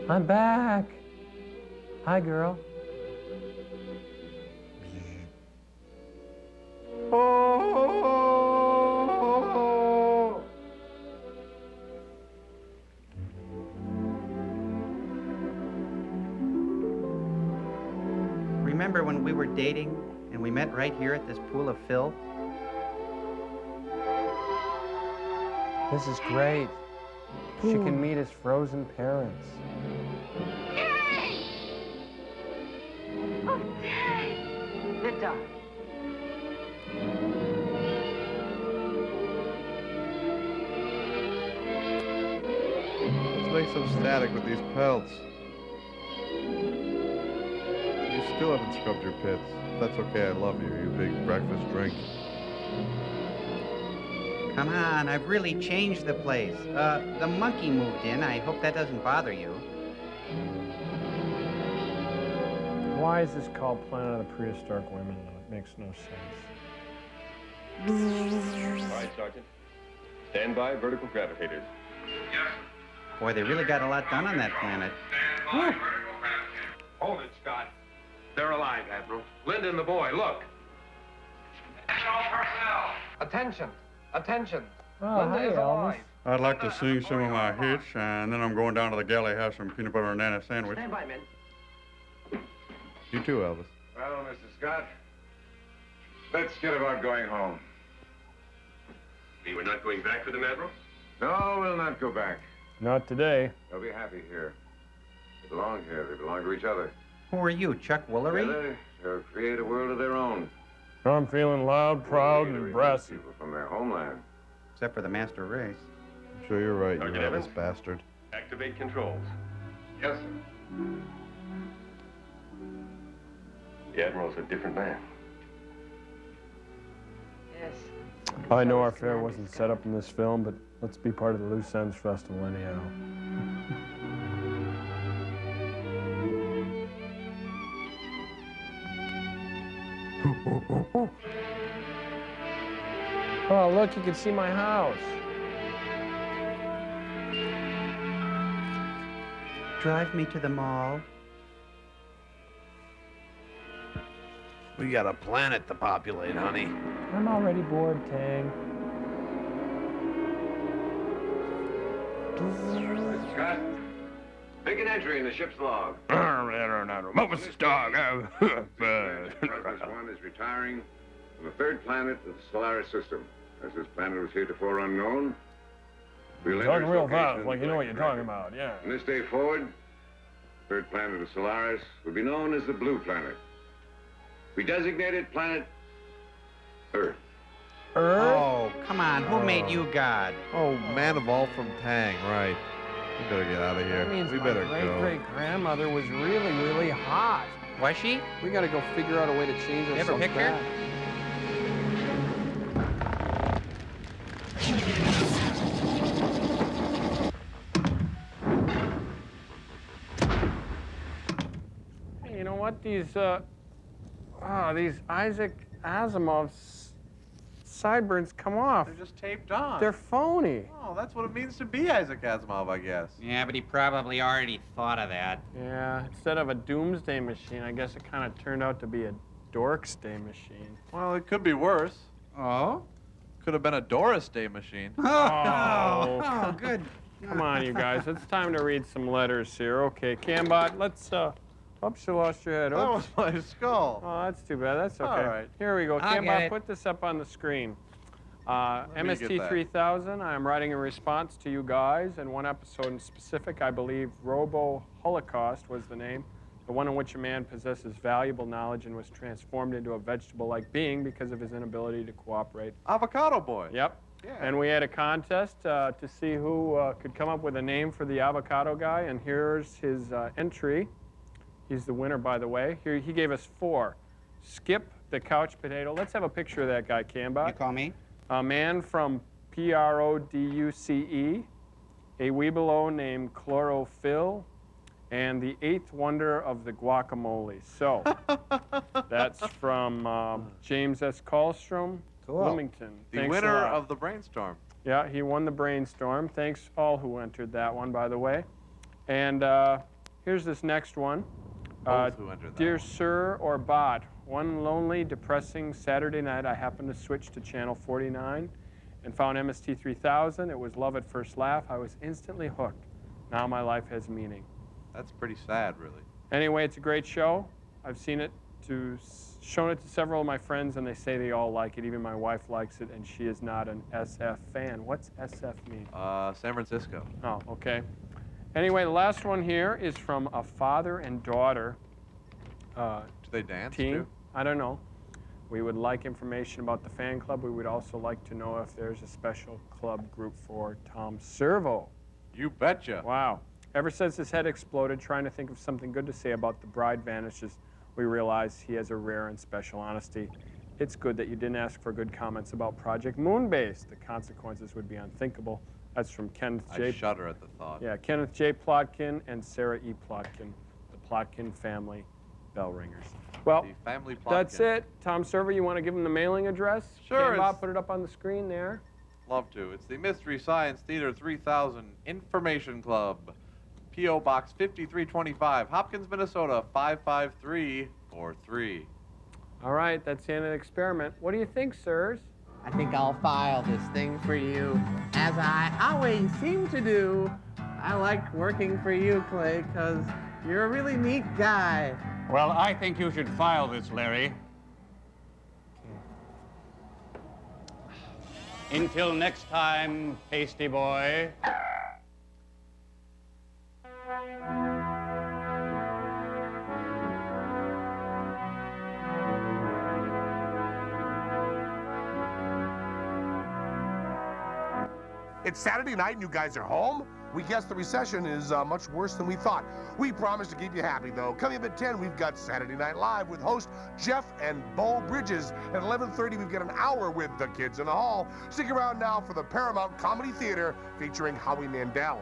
I'm back. Hi, girl. Oh! Remember when we were dating and we met right here at this pool of filth? This is great. She can meet his frozen parents. Oh, Dad. Linda. Let's make some static with these pelts. You still haven't scrubbed your pits. That's okay, I love you, you big breakfast drink. Come on, I've really changed the place. The monkey moved in. I hope that doesn't bother you. Why is this called Planet of the Prehistoric Women? It makes no sense. All right, Sergeant. Stand by, vertical gravitators. Boy, they really got a lot done on that planet. Hold it, Scott. They're alive, Admiral. Linda and the boy, look. Attention all personnel. Attention. Attention. Oh, Linda hi, is Elvis. alive. I'd like to sing some of my hits, and then I'm going down to the galley to have some peanut butter and banana sandwich. Stand by, men. You too, Elvis. Well, Mr. Scott, let's get about going home. We're not going back with them, Admiral? No, we'll not go back. Not today. They'll be happy here. They belong here. They belong to each other. Who are you, Chuck Woolery? Together, they'll create a world of their own. I'm feeling loud, proud, and brassy. People from their homeland. Except for the master race. I'm sure you're right, Sergeant you Elvis Evans? bastard. Activate controls. Yes, sir. The Admiral's a different man. Yes. I know our fare wasn't set up in this film, but let's be part of the Loose Ends Festival anyhow. Oh, look, you can see my house. Drive me to the mall. We got a planet to populate, honey. I'm already bored, Tang. Scott, make an entry in the ship's log. Moses dog. Progress 1 is retiring from the third planet of the Solaris system. As this planet was heretofore unknown, We'll enter Talking its real location fast, like you know what you're talking about, yeah. From this day forward, third planet of Solaris will be known as the Blue Planet. We designated planet Earth. Earth? Oh, come on. Who made you God? Oh, man evolved from Tang, right. We better get out of here. That means We my better go. great-great-grandmother was really, really hot. Was she? We got to go figure out a way to change her. You ever picked her? Hey, you know what? These Isaac Asimov's sideburns come off. They're just taped on. They're phony. Oh, that's what it means to be Isaac Asimov, I guess. Yeah, but he probably already thought of that. Yeah, instead of a doomsday machine, I guess it kind of turned out to be a Dorks Day machine. Well, it could be worse. Oh? Could have been a Doris Day machine. Oh, good. Come on, you guys. It's time to read some letters here. Okay, Cambot, let's, oops, you lost your head. That Oops. was my skull. Oh, that's too bad. That's okay. All right. Here we go. I'll get Cambot, it. put this up on the screen. me get that. MST3K, I'm writing in response to you guys, and one episode in specific, I believe Robo Holocaust was the name, the one in which a man possesses valuable knowledge and was transformed into a vegetable-like being because of his inability to cooperate. Avocado Boy. Yep. Yeah. And we had a contest to see who could come up with a name for the avocado guy, and here's his entry. He's the winner, by the way. Here, he gave us 4. Skip the couch potato. Let's have a picture of that guy, Cambot. You call me? A man from Produce, a weebelo named Chlorophyll, and the 8th wonder of the guacamole. So, that's from James S. Kallstrom, Bloomington. The Thanks a winner lot. of the brainstorm. Yeah, he won the brainstorm. Thanks all who entered that one, by the way. And here's this next one. Both who entered that Dear one. Sir or Bot, one lonely, depressing Saturday night, I happened to switch to channel 49 and found MST3000. It was love at first laugh. I was instantly hooked. Now my life has meaning. That's pretty sad, really. Anyway, it's a great show. I've seen it shown it to several of my friends, and they say they all like it. Even my wife likes it, and she is not an SF fan. What's SF mean? San Francisco. Oh, okay. Anyway, the last one here is from a father and daughter Do they dance, team. too? I don't know. We would like information about the fan club. We would also like to know if there's a special club group for Tom Servo. You betcha. Wow. Ever since his head exploded, trying to think of something good to say about The Bride Vanishes, we realize he has a rare and special honesty. It's good that you didn't ask for good comments about Project Moonbase. The consequences would be unthinkable. That's from Kenneth J. I shudder at the thought. Yeah, Kenneth J. Plotkin and Sarah E. Plotkin, the Plotkin family bell ringers. Well, The family Plotkin. that's it. Tom Server, you want to give him the mailing address? Sure, Bob, it's- put it up on the screen there. Love to. It's the Mystery Science Theater 3000 Information Club. P.O. Box 5325, Hopkins, Minnesota 55343. All right, that's the end of the experiment. What do you think, sirs? I think I'll file this thing for you, as I always seem to do. I like working for you, Clay, because you're a really neat guy. Well, I think you should file this, Larry. Until next time, pasty boy. It's Saturday night and you guys are home? We guess the recession is much worse than we thought. We promise to keep you happy, though. Coming up at 10, we've got Saturday Night Live with host Jeff and Bo Bridges. At 11:30, we've got an hour with The Kids in the Hall. Stick around now for the Paramount Comedy Theater featuring Howie Mandel.